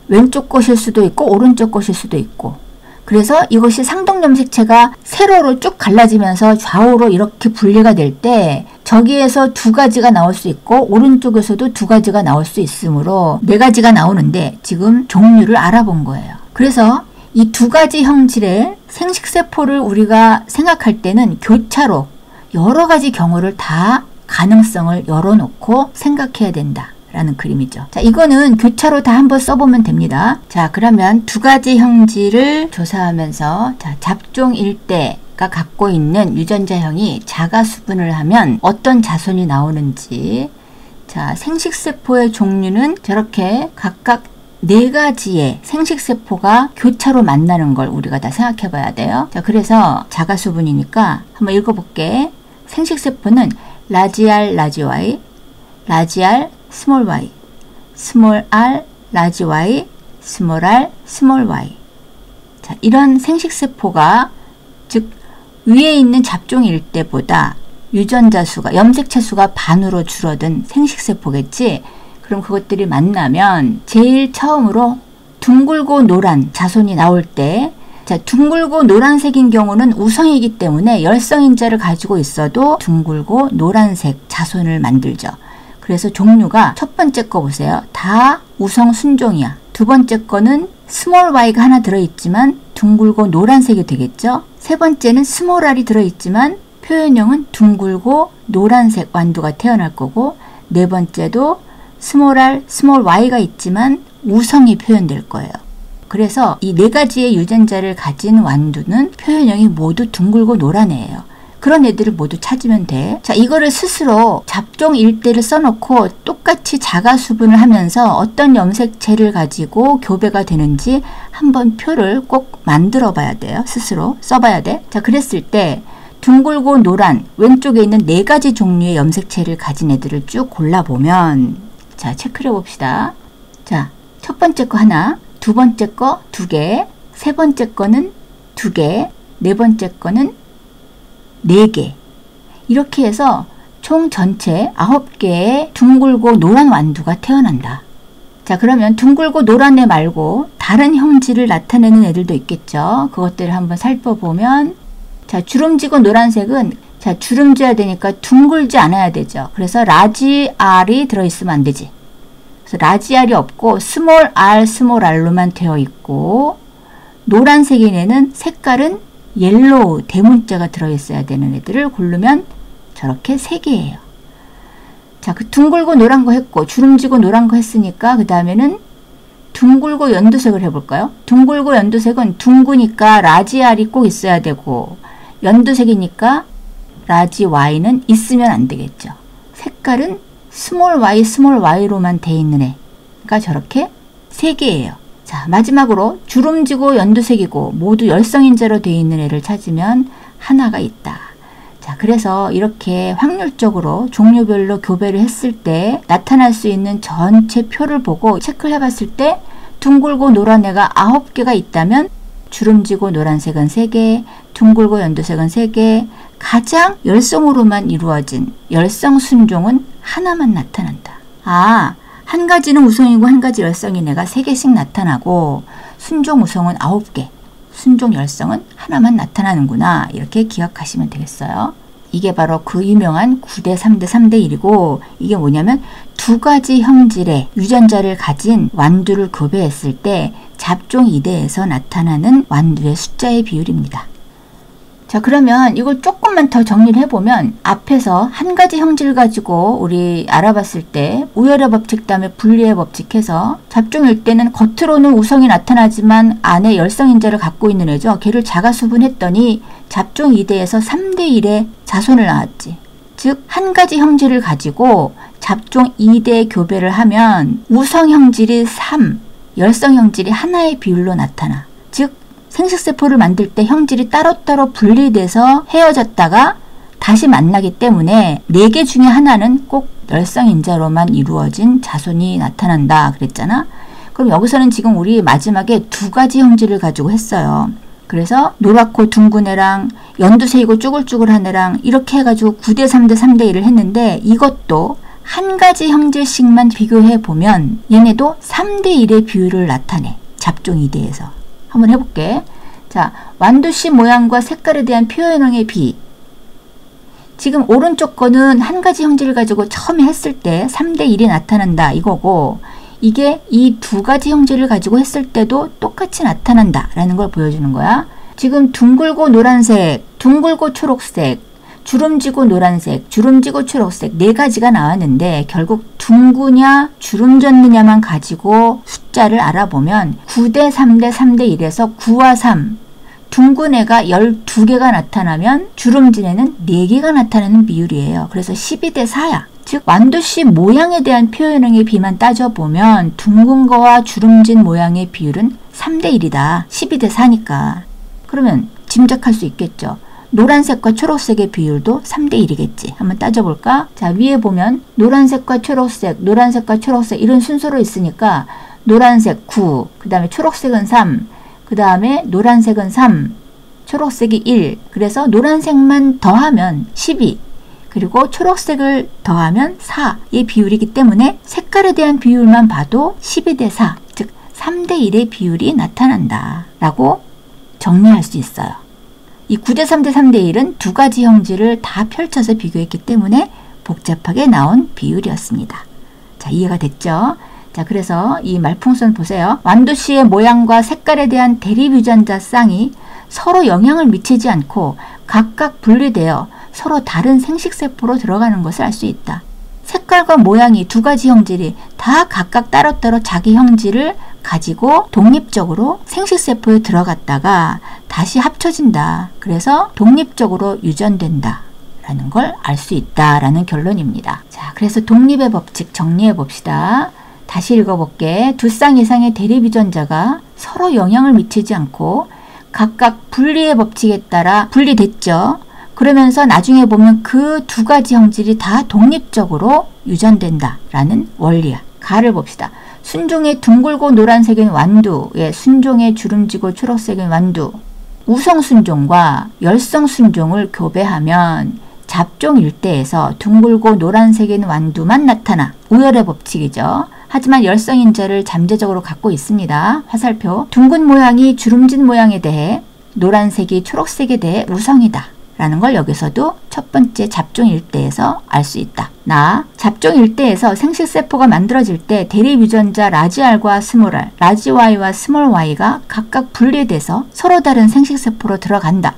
Speaker 1: 왼쪽 것일 수도 있고 오른쪽 것일 수도 있고. 그래서 이것이 상동염색체가 세로로 쭉 갈라지면서 좌우로 이렇게 분리가 될 때 저기에서 두 가지가 나올 수 있고 오른쪽에서도 두 가지가 나올 수 있으므로 4가지가 나오는데 지금 종류를 알아본 거예요. 그래서 이 두 가지 형질의 생식세포를 우리가 생각할 때는 교차로 여러 가지 경우를 다 가능성을 열어놓고 생각해야 된다. 라는 그림이죠. 자, 이거는 교차로 다 한번 써보면 됩니다. 자, 그러면 두 가지 형질을 조사하면서 자, 잡종 일대가 갖고 있는 유전자형이 자가수분을 하면 어떤 자손이 나오는지 자, 생식세포의 종류는 저렇게 각각 4가지의 생식세포가 교차로 만나는 걸 우리가 다 생각해 봐야 돼요. 자, 그래서 자가수분이니까 한번 읽어볼게. 생식세포는 라지 R, 라지 Y, 라지 R, 스몰 y, 스몰 r, 라지 y, 스몰 r, 스몰 y. 자, 이런 생식세포가 즉 위에 있는 잡종일 때보다 유전자 수가, 염색체 수가 반으로 줄어든 생식세포겠지. 그럼 그것들이 만나면 제일 처음으로 둥글고 노란 자손이 나올 때 자, 둥글고 노란색인 경우는 우성이기 때문에 열성인자를 가지고 있어도 둥글고 노란색 자손을 만들죠. 그래서 종류가 첫 번째 거 보세요. 다 우성 순종이야. 두 번째 거는 스몰 y가 하나 들어있지만 둥글고 노란색이 되겠죠. 세 번째는 스몰 r이 들어있지만 표현형은 둥글고 노란색 완두가 태어날 거고 네 번째도 스몰 r, 스몰 y가 있지만 우성이 표현될 거예요. 그래서 이 4가지의 유전자를 가진 완두는 표현형이 모두 둥글고 노란 애예요. 그런 애들을 모두 찾으면 돼. 자, 이거를 스스로 잡종 일대를 써놓고 똑같이 자가수분을 하면서 어떤 염색체를 가지고 교배가 되는지 한번 표를 꼭 만들어 봐야 돼요. 스스로 써봐야 돼. 자, 그랬을 때 둥글고 노란 왼쪽에 있는 4가지 종류의 염색체를 가진 애들을 쭉 골라보면 자, 체크를 해봅시다. 자, 첫 번째 거 하나, 두 번째 거 2개, 세 번째 거는 2개, 네 번째 거는 4개. 이렇게 해서 총 전체 9개의 둥글고 노란 완두가 태어난다. 자, 그러면 둥글고 노란 애 말고 다른 형질을 나타내는 애들도 있겠죠. 그것들을 한번 살펴보면 자, 주름지고 노란색은 자, 주름져야 되니까 둥글지 않아야 되죠. 그래서 라지 R이 들어있으면 안 되지. 그래서 라지 R이 없고 스몰 r로만 되어 있고, 노란색인 애는 색깔은 옐로우 대문자가 들어있어야 되는 애들을 고르면 저렇게 3개예요. 자, 그 둥글고 노란 거 했고 주름지고 노란 거 했으니까 그 다음에는 둥글고 연두색을 해볼까요? 둥글고 연두색은 둥그니까 라지 R이 꼭 있어야 되고, 연두색이니까 라지 Y는 있으면 안 되겠죠. 색깔은 스몰 y로만 돼 있는 애가 저렇게 3개예요. 자, 마지막으로 주름지고 연두색이고 모두 열성인자로 되어 있는 애를 찾으면 하나가 있다. 자, 그래서 이렇게 확률적으로 종류별로 교배를 했을 때 나타날 수 있는 전체 표를 보고 체크를 해봤을 때 둥글고 노란 애가 9개가 있다면 주름지고 노란색은 3개, 둥글고 연두색은 3개, 가장 열성으로만 이루어진 열성 순종은 하나만 나타난다. 아, 한 가지는 우성이고 한 가지 열성인 애가 3개씩 나타나고 순종 우성은 9개, 순종 열성은 하나만 나타나는구나. 이렇게 기억하시면 되겠어요. 이게 바로 그 유명한 9대 3대 3대 1이고, 이게 뭐냐면 2가지 형질의 유전자를 가진 완두를 교배했을 때 잡종 2대에서 나타나는 완두의 숫자의 비율입니다. 자, 그러면 이걸 조금만 더 정리를 해보면 앞에서 한 가지 형질 가지고 우리 알아봤을 때 우열의 법칙 다음에 분리의 법칙 해서 잡종일 때는 겉으로는 우성이 나타나지만 안에 열성인자를 갖고 있는 애죠. 걔를 자가수분했더니 잡종 2대에서 3대 1의 자손을 낳았지. 즉 한 가지 형질을 가지고 잡종 2대 교배를 하면 우성 형질이 3, 열성 형질이 하나의 비율로 나타나. 즉 생식세포를 만들 때 형질이 따로따로 분리돼서 헤어졌다가 다시 만나기 때문에 4개 중에 하나는 꼭 열성인자로만 이루어진 자손이 나타난다 그랬잖아. 그럼 여기서는 지금 우리 마지막에 2가지 형질을 가지고 했어요. 그래서 노랗고 둥근 애랑 연두색이고 쭈글쭈글한 애랑 이렇게 해가지고 9대 3대 3대 1을 했는데, 이것도 한 가지 형질씩만 비교해 보면 얘네도 3대 1의 비율을 나타내. 잡종 2대에서. 한번 해볼게. 자, 완두씨 모양과 색깔에 대한 표현형의 비. 지금 오른쪽 거는 한 가지 형질을 가지고 처음에 했을 때 3대 1이 나타난다 이거고, 이게 이 2가지 형질을 가지고 했을 때도 똑같이 나타난다 라는 걸 보여주는 거야. 지금 둥글고 노란색, 둥글고 초록색, 주름지고 노란색, 주름지고 초록색 4가지가 나왔는데 결국 둥그냐 주름졌느냐만 가지고 숫자를 알아보면 9대 3대 3대 1에서 9와 3, 둥근 애가 12개가 나타나면 주름진 애는 4개가 나타나는 비율이에요. 그래서 12대 4야. 즉 완두씨 모양에 대한 표현형의 비만 따져보면 둥근 거와 주름진 모양의 비율은 3대 1이다. 12대 4니까. 그러면 짐작할 수 있겠죠. 노란색과 초록색의 비율도 3대 1이겠지. 한번 따져볼까? 자, 위에 보면 노란색과 초록색, 노란색과 초록색 이런 순서로 있으니까 노란색 9, 그 다음에 초록색은 3, 그 다음에 노란색은 3, 초록색이 1. 그래서 노란색만 더하면 12. 그리고 초록색을 더하면 4의 비율이기 때문에 색깔에 대한 비율만 봐도 12대 4, 즉 3대 1의 비율이 나타난다 라고 정리할 수 있어요. 이 9대 3대 3대 1은 2가지 형질을 다 펼쳐서 비교했기 때문에 복잡하게 나온 비율이었습니다. 자, 이해가 됐죠? 자, 그래서 이 말풍선 보세요. 완두씨의 모양과 색깔에 대한 대립 유전자 쌍이 서로 영향을 미치지 않고 각각 분리되어 서로 다른 생식세포로 들어가는 것을 알 수 있다. 색깔과 모양이 2가지 형질이 다 각각 따로따로 자기 형질을 가지고 독립적으로 생식세포에 들어갔다가 다시 합쳐진다. 그래서 독립적으로 유전된다 라는 걸 알 수 있다 라는 결론입니다. 자, 그래서 독립의 법칙 정리해 봅시다. 다시 읽어볼게. 2쌍 이상의 대립 유전자가 서로 영향을 미치지 않고 각각 분리의 법칙에 따라 분리됐죠. 그러면서 나중에 보면 그 2가지 형질이 다 독립적으로 유전된다 라는 원리야. 가를 봅시다. 순종의 둥글고 노란색인 완두의 순종의 주름지고 초록색인 완두, 우성순종과 열성순종을 교배하면 잡종 일대에서 둥글고 노란색인 완두만 나타나. 우열의 법칙이죠. 하지만 열성인자를 잠재적으로 갖고 있습니다. 화살표. 둥근 모양이 주름진 모양에 대해, 노란색이 초록색에 대해 우성이다 라는 걸 여기서도 첫 번째 잡종 일대에서 알 수 있다. 잡종 일대에서 생식세포가 만들어질 때 대립유전자 라지 R과 스몰 r, 라지 Y와 스몰 y가 각각 분리돼서 서로 다른 생식세포로 들어간다.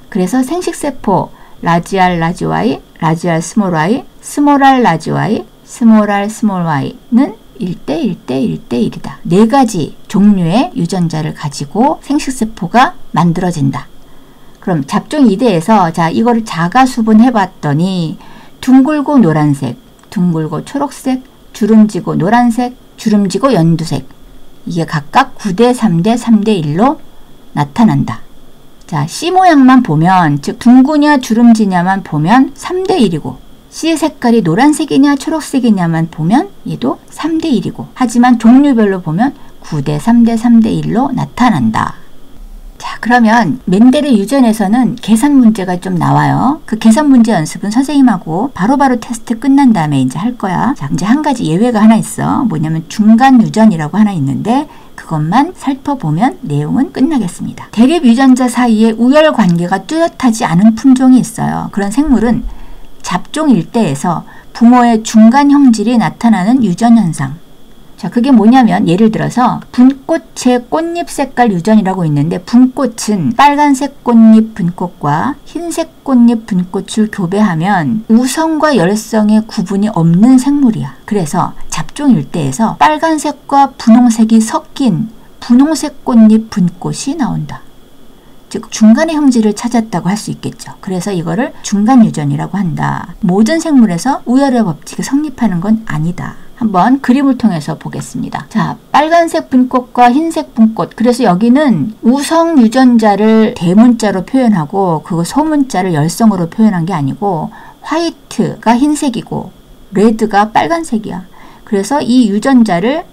Speaker 1: 그래서 생식세포 라지 R, 라지 Y, 라지 R, 스몰 y, 스몰 r, 라지 Y, 스몰 r, 스몰 y는 1대 1대 1대 1이다. 네 가지 종류의 유전자를 가지고 생식세포가 만들어진다. 그럼 잡종 2대에서 자 이거를 자가수분 해봤더니 둥글고 노란색, 둥글고 초록색, 주름지고 노란색, 주름지고 연두색, 이게 각각 9대 3대 3대 1로 나타난다. 자, C 모양만 보면, 즉 둥그냐 주름지냐만 보면 3대 1이고 C 색깔이 노란색이냐 초록색이냐만 보면 얘도 3대 1이고, 하지만 종류별로 보면 9대 3대 3대 1로 나타난다. 자, 그러면 멘델의 유전에서는 계산 문제가 좀 나와요. 그 계산 문제 연습은 선생님하고 바로바로 테스트 끝난 다음에 이제 할 거야. 자, 이제 한 가지 예외가 하나 있어. 뭐냐면 중간 유전이라고 하나 있는데 그것만 살펴보면 내용은 끝나겠습니다. 대립 유전자 사이에 우열 관계가 뚜렷하지 않은 품종이 있어요. 그런 생물은 잡종 일대에서 부모의 중간 형질이 나타나는 유전 현상. 자, 그게 뭐냐면 예를 들어서 분꽃의 꽃잎 색깔 유전이라고 있는데, 분꽃은 빨간색 꽃잎 분꽃과 흰색 꽃잎 분꽃을 교배하면 우성과 열성의 구분이 없는 생물이야. 그래서 잡종 일대에서 빨간색과 분홍색이 섞인 분홍색 꽃잎 분꽃이 나온다. 즉 중간의 형질을 찾았다고 할 수 있겠죠. 그래서 이거를 중간 유전이라고 한다. 모든 생물에서 우열의 법칙이 성립하는 건 아니다. 한번 그림을 통해서 보겠습니다. 자, 빨간색 분꽃과 흰색 분꽃. 그래서 여기는 우성 유전자를 대문자로 표현하고 그거 소문자를 열성으로 표현한 게 아니고 화이트가 흰색이고 레드가 빨간색이야. 그래서 이 유전자를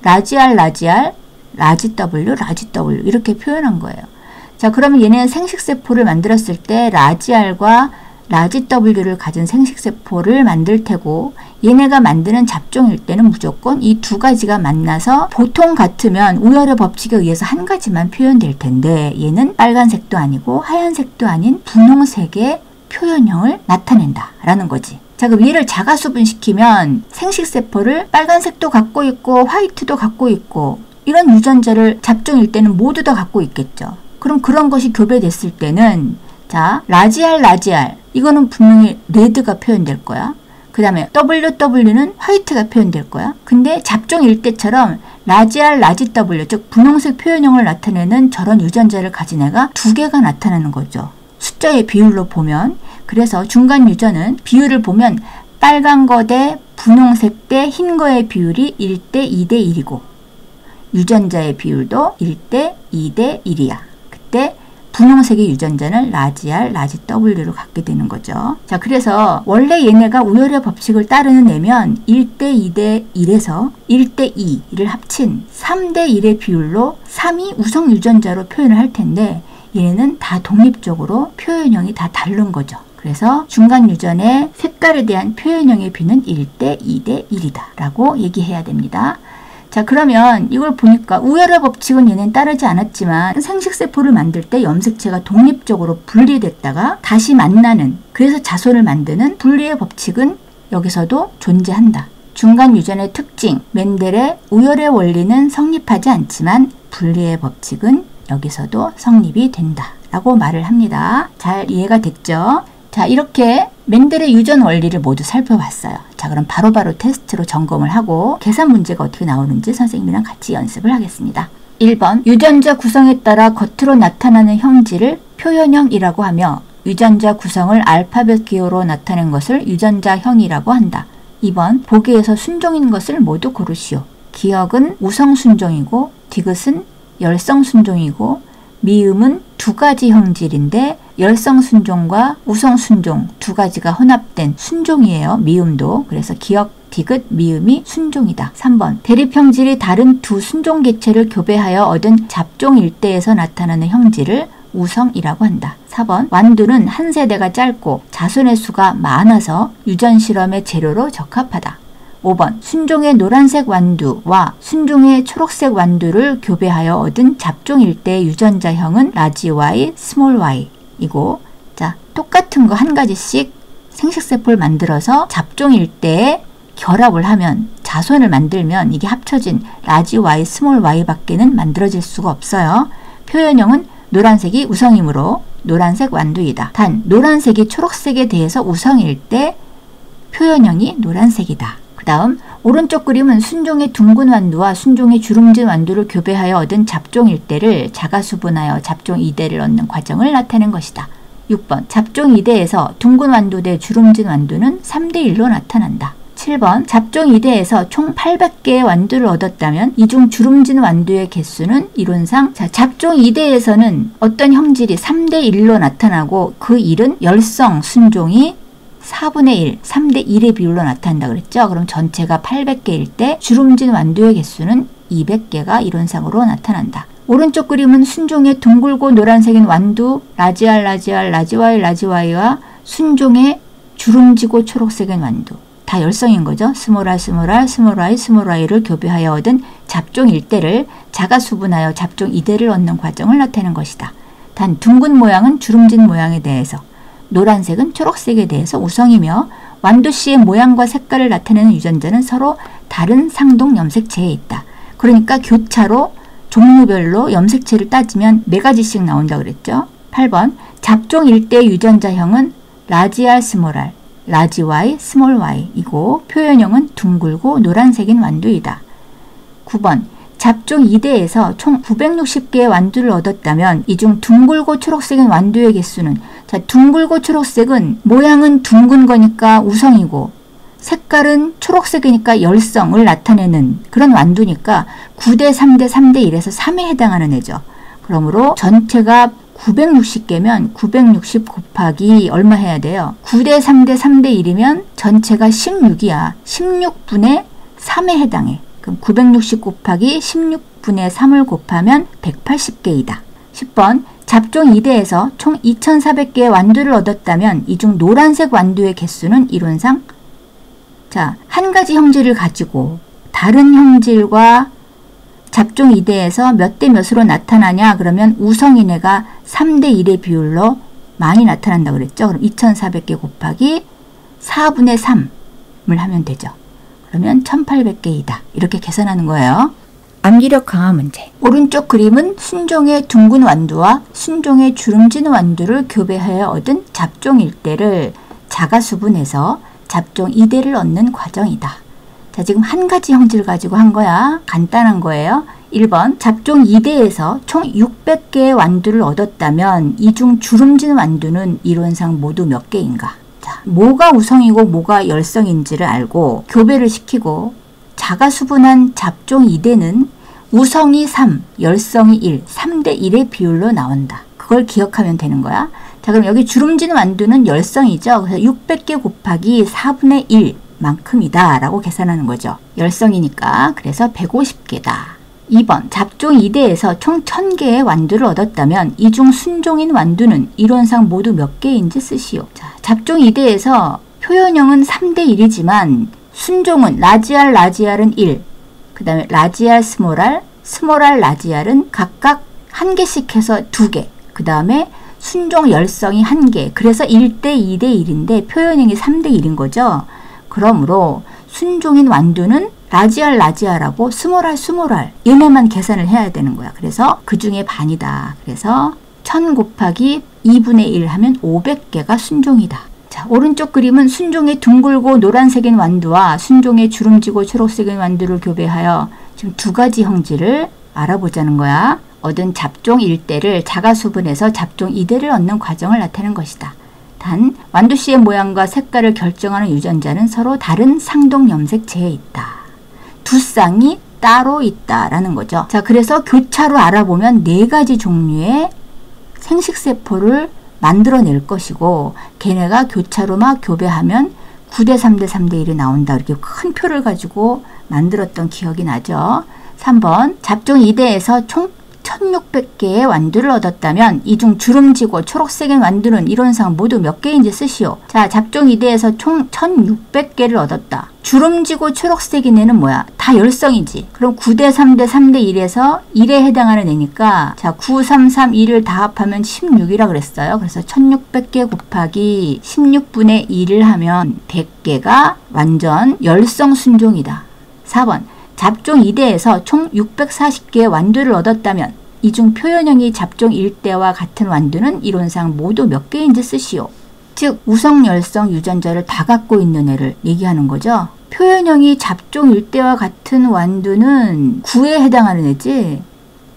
Speaker 1: 라지 R, 라지 R, 라지 W, 라지 W 이렇게 표현한 거예요. 자, 그러면 얘는 생식세포를 만들었을 때 라지 R과 라지 W를 가진 생식세포를 만들 테고, 얘네가 만드는 잡종일 때는 무조건 이 두 가지가 만나서 보통 같으면 우열의 법칙에 의해서 한 가지만 표현될 텐데, 얘는 빨간색도 아니고 하얀색도 아닌 분홍색의 표현형을 나타낸다 라는 거지. 자, 그럼 얘를 자가수분시키면 생식세포를 빨간색도 갖고 있고 화이트도 갖고 있고 이런 유전자를 잡종일 때는 모두 다 갖고 있겠죠. 그럼 그런 것이 교배됐을 때는 자, 라지 R, 라지 R 이거는 분명히 레드가 표현될 거야. 그 다음에 WW는 화이트가 표현될 거야. 근데 잡종 일대처럼 라지 R, 라지 W 즉 분홍색 표현형을 나타내는 저런 유전자를 가진 애가 두 개가 나타나는 거죠. 숫자의 비율로 보면. 그래서 중간 유전은 비율을 보면 빨간 거 대 분홍색 대 흰 거의 비율이 1대 2대 1이고 유전자의 비율도 1대 2대 1이야. 그때 분홍색의 유전자는 라지 R, 라지 W를 갖게 되는 거죠. 자, 그래서 원래 얘네가 우열의 법칙을 따르는 애면 1대 2대 1에서 1대 2를 합친 3대 1의 비율로 3이 우성 유전자로 표현을 할 텐데 얘네는 다 독립적으로 표현형이 다 다른 거죠. 그래서 중간 유전의 색깔에 대한 표현형의 비는 1대 2대 1이다 라고 얘기해야 됩니다. 자, 그러면 이걸 보니까 우열의 법칙은 얘는 따르지 않았지만 생식세포를 만들 때 염색체가 독립적으로 분리됐다가 다시 만나는, 그래서 자손을 만드는 분리의 법칙은 여기서도 존재한다. 중간 유전의 특징, 멘델의 우열의 원리는 성립하지 않지만 분리의 법칙은 여기서도 성립이 된다 라고 말을 합니다. 잘 이해가 됐죠? 자, 이렇게 멘델의 유전 원리를 모두 살펴봤어요. 자, 그럼 바로바로 테스트로 점검을 하고 계산 문제가 어떻게 나오는지 선생님이랑 같이 연습을 하겠습니다. 1번, 유전자 구성에 따라 겉으로 나타나는 형질을 표현형이라고 하며 유전자 구성을 알파벳 기호로 나타낸 것을 유전자형이라고 한다. 2번, 보기에서 순종인 것을 모두 고르시오. 기역은 우성순종이고 디귿은 열성순종이고 미음은 두 가지 형질인데 열성순종과 우성순종 두 가지가 혼합된 순종이에요. 미음도. 그래서 기역, 디귿, 미음이 순종이다. 3번, 대립형질이 다른 두 순종 개체를 교배하여 얻은 잡종 일대에서 나타나는 형질을 우성이라고 한다. 4번, 완두는 한 세대가 짧고 자손의 수가 많아서 유전실험의 재료로 적합하다. 5번, 순종의 노란색 완두와 순종의 초록색 완두를 교배하여 얻은 잡종 일대의 유전자형은 라지 Y, 스몰 y 이고, 자, 똑같은 거 한 가지씩 생식세포를 만들어서 잡종 일대에 결합을 하면 자손을 만들면 이게 합쳐진 라지 Y, 스몰 y 밖에는 만들어질 수가 없어요. 표현형은 노란색이 우성이므로 노란색 완두이다. 단 노란색이 초록색에 대해서 우성일 때 표현형이 노란색이다. 그 다음 오른쪽 그림은 순종의 둥근 완두와 순종의 주름진 완두를 교배하여 얻은 잡종 일대를 자가수분하여 잡종 이대를 얻는 과정을 나타낸 것이다. 6번 잡종 이대에서 둥근 완두 대 주름진 완두는 3대1로 나타난다. 7번 잡종 이대에서 총 800개의 완두를 얻었다면 이 중 주름진 완두의 개수는 이론상 잡종 이대에서는 어떤 형질이 3대1로 나타나고 그 1은 열성 순종이 4분의 1, 3대 1의 비율로 나타난다 그랬죠. 그럼 전체가 800개일 때 주름진 완두의 개수는 200개가 이론상으로 나타난다. 오른쪽 그림은 순종의 둥글고 노란색인 완두 라지알, 라지알, 라지와이, 라지와이와 순종의 주름지고 초록색인 완두 다 열성인 거죠. 스몰알, 스몰알, 스몰아이, 스몰아이를 교배하여 얻은 잡종 일대를 자가수분하여 잡종 이대를 얻는 과정을 나타내는 것이다. 단 둥근 모양은 주름진 모양에 대해서 노란색은 초록색에 대해서 우성이며 완두씨의 모양과 색깔을 나타내는 유전자는 서로 다른 상동 염색체에 있다. 그러니까 교차로 종류별로 염색체를 따지면 4가지씩 나온다 그랬죠. 8번 잡종 일대 유전자형은 라지알 스몰알, 라지 Y, 스몰 y 이고 표현형은 둥글고 노란색인 완두이다. 9번 잡종 2대에서 총 960개의 완두를 얻었다면 이 중 둥글고 초록색인 완두의 개수는 둥글고 초록색은 모양은 둥근 거니까 우성이고 색깔은 초록색이니까 열성을 나타내는 그런 완두니까 9대 3대 3대 1에서 3에 해당하는 애죠. 그러므로 전체가 960개면 960 곱하기 얼마 해야 돼요? 9대 3대 3대 1이면 전체가 16이야. 16분의 3에 해당해. 그럼 960 곱하기 16분의 3을 곱하면 180개이다. 10번 잡종 2대에서 총 2400개의 완두를 얻었다면 이 중 노란색 완두의 개수는 이론상 한 가지 형질을 가지고 다른 형질과 잡종 2대에서 몇 대 몇으로 나타나냐 그러면 우성인 애가 3대 1의 비율로 많이 나타난다고 그랬죠. 그럼 2400개 곱하기 4분의 3을 하면 되죠. 그러면 1800개이다. 이렇게 계산하는 거예요. 암기력 강화 문제. 오른쪽 그림은 순종의 둥근 완두와 순종의 주름진 완두를 교배하여 얻은 잡종 1대를 자가수분해서 잡종 2대를 얻는 과정이다. 자, 지금 한 가지 형질을 가지고 한 거야. 간단한 거예요. 1번 잡종 2대에서 총 600개의 완두를 얻었다면 이 중 주름진 완두는 이론상 모두 몇 개인가? 자, 뭐가 우성이고 뭐가 열성인지를 알고 교배를 시키고 자가수분한 잡종 2대는 우성이 3, 열성이 1, 3대 1의 비율로 나온다. 그걸 기억하면 되는 거야. 자, 그럼 여기 주름진 완두는 열성이죠. 그래서 600개 곱하기 4분의 1 만큼이다 라고 계산하는 거죠. 열성이니까 그래서 150개다. 2번 잡종 2대에서 총 1000개의 완두를 얻었다면 이 중 순종인 완두는 이론상 모두 몇 개인지 쓰시오. 자, 잡종 2대에서 표현형은 3대 1이지만 순종은 라지알, 라지알은 1, 그 다음에 라지알, 스몰알, 스몰알, 라지알은 각각 1개씩 해서 2개, 그 다음에 순종 열성이 1개, 그래서 1대 2대 1인데 표현형이 3대 1인 거죠. 그러므로 순종인 완두는 라지알, 라지알하고 스몰알, 스몰알 얘네만 계산을 해야 되는 거야. 그래서 그 중에 반이다. 그래서 1000 곱하기 2분의 1 하면 500개가 순종이다. 자, 오른쪽 그림은 순종의 둥글고 노란색인 완두와 순종의 주름지고 초록색인 완두를 교배하여 지금 2가지 형질을 알아보자는 거야. 얻은 잡종 1대를 자가수분해서 잡종 2대를 얻는 과정을 나타내는 것이다. 단 완두씨의 모양과 색깔을 결정하는 유전자는 서로 다른 상동 염색체에 있다. 두 쌍이 따로 있다라는 거죠. 자, 그래서 교차로 알아보면 4가지 종류의 생식세포를 만들어낼 것이고 걔네가 교차로 막 교배하면 9대 3대 3대 1이 나온다. 이렇게 큰 표를 가지고 만들었던 기억이 나죠. 3번 잡종 2대에서 총 1600개의 완두를 얻었다면 이 중 주름지고 초록색의 완두는 이론상 모두 몇 개인지 쓰시오. 자, 잡종 2대에서 총 1600개를 얻었다. 주름지고 초록색인 애는 뭐야? 다 열성이지. 그럼 9대 3대 3대 1에서 1에 해당하는 애니까 자, 9, 3, 3, 2를 다 합하면 16이라 그랬어요. 그래서 1600개 곱하기 16분의 2를 하면 100개가 완전 열성 순종이다. 4번 잡종 2대에서 총 640개의 완두를 얻었다면 이 중 표현형이 잡종 1대와 같은 완두는 이론상 모두 몇 개인지 쓰시오. 즉 우성, 열성, 유전자를 다 갖고 있는 애를 얘기하는 거죠. 표현형이 잡종 1대와 같은 완두는 9에 해당하는 애지.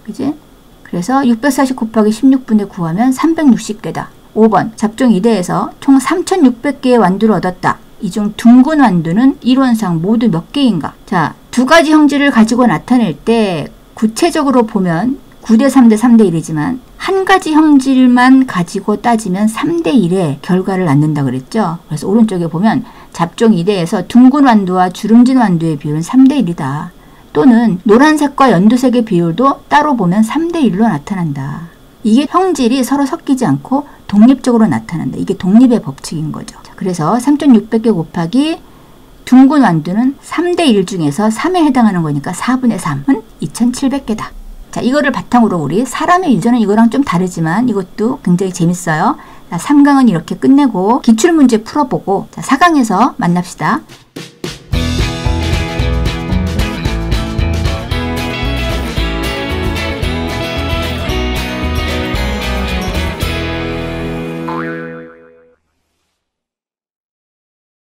Speaker 1: 그지? 그래서 640 곱하기 16분의 9 하면 360개다. 5번 잡종 2대에서 총 3600개의 완두를 얻었다. 이 중 둥근 완두는 이론상 모두 몇 개인가? 자, 두 가지 형질을 가지고 나타낼 때 구체적으로 보면 9대 3대 3대 1이지만 한 가지 형질만 가지고 따지면 3대 1의 결과를 낳는다 그랬죠. 그래서 오른쪽에 보면 잡종 2대에서 둥근 완두와 주름진 완두의 비율은 3대 1이다. 또는 노란색과 연두색의 비율도 따로 보면 3대 1로 나타난다. 이게 형질이 서로 섞이지 않고 독립적으로 나타난다. 이게 독립의 법칙인 거죠. 그래서 3600개 곱하기 둥근 완두는 3대 1 중에서 3에 해당하는 거니까 4분의 3은 2700개다. 자, 이거를 바탕으로 우리 사람의 유전은 이거랑 좀 다르지만 이것도 굉장히 재밌어요. 자, 3강은 이렇게 끝내고 기출문제 풀어보고 자, 4강에서 만납시다.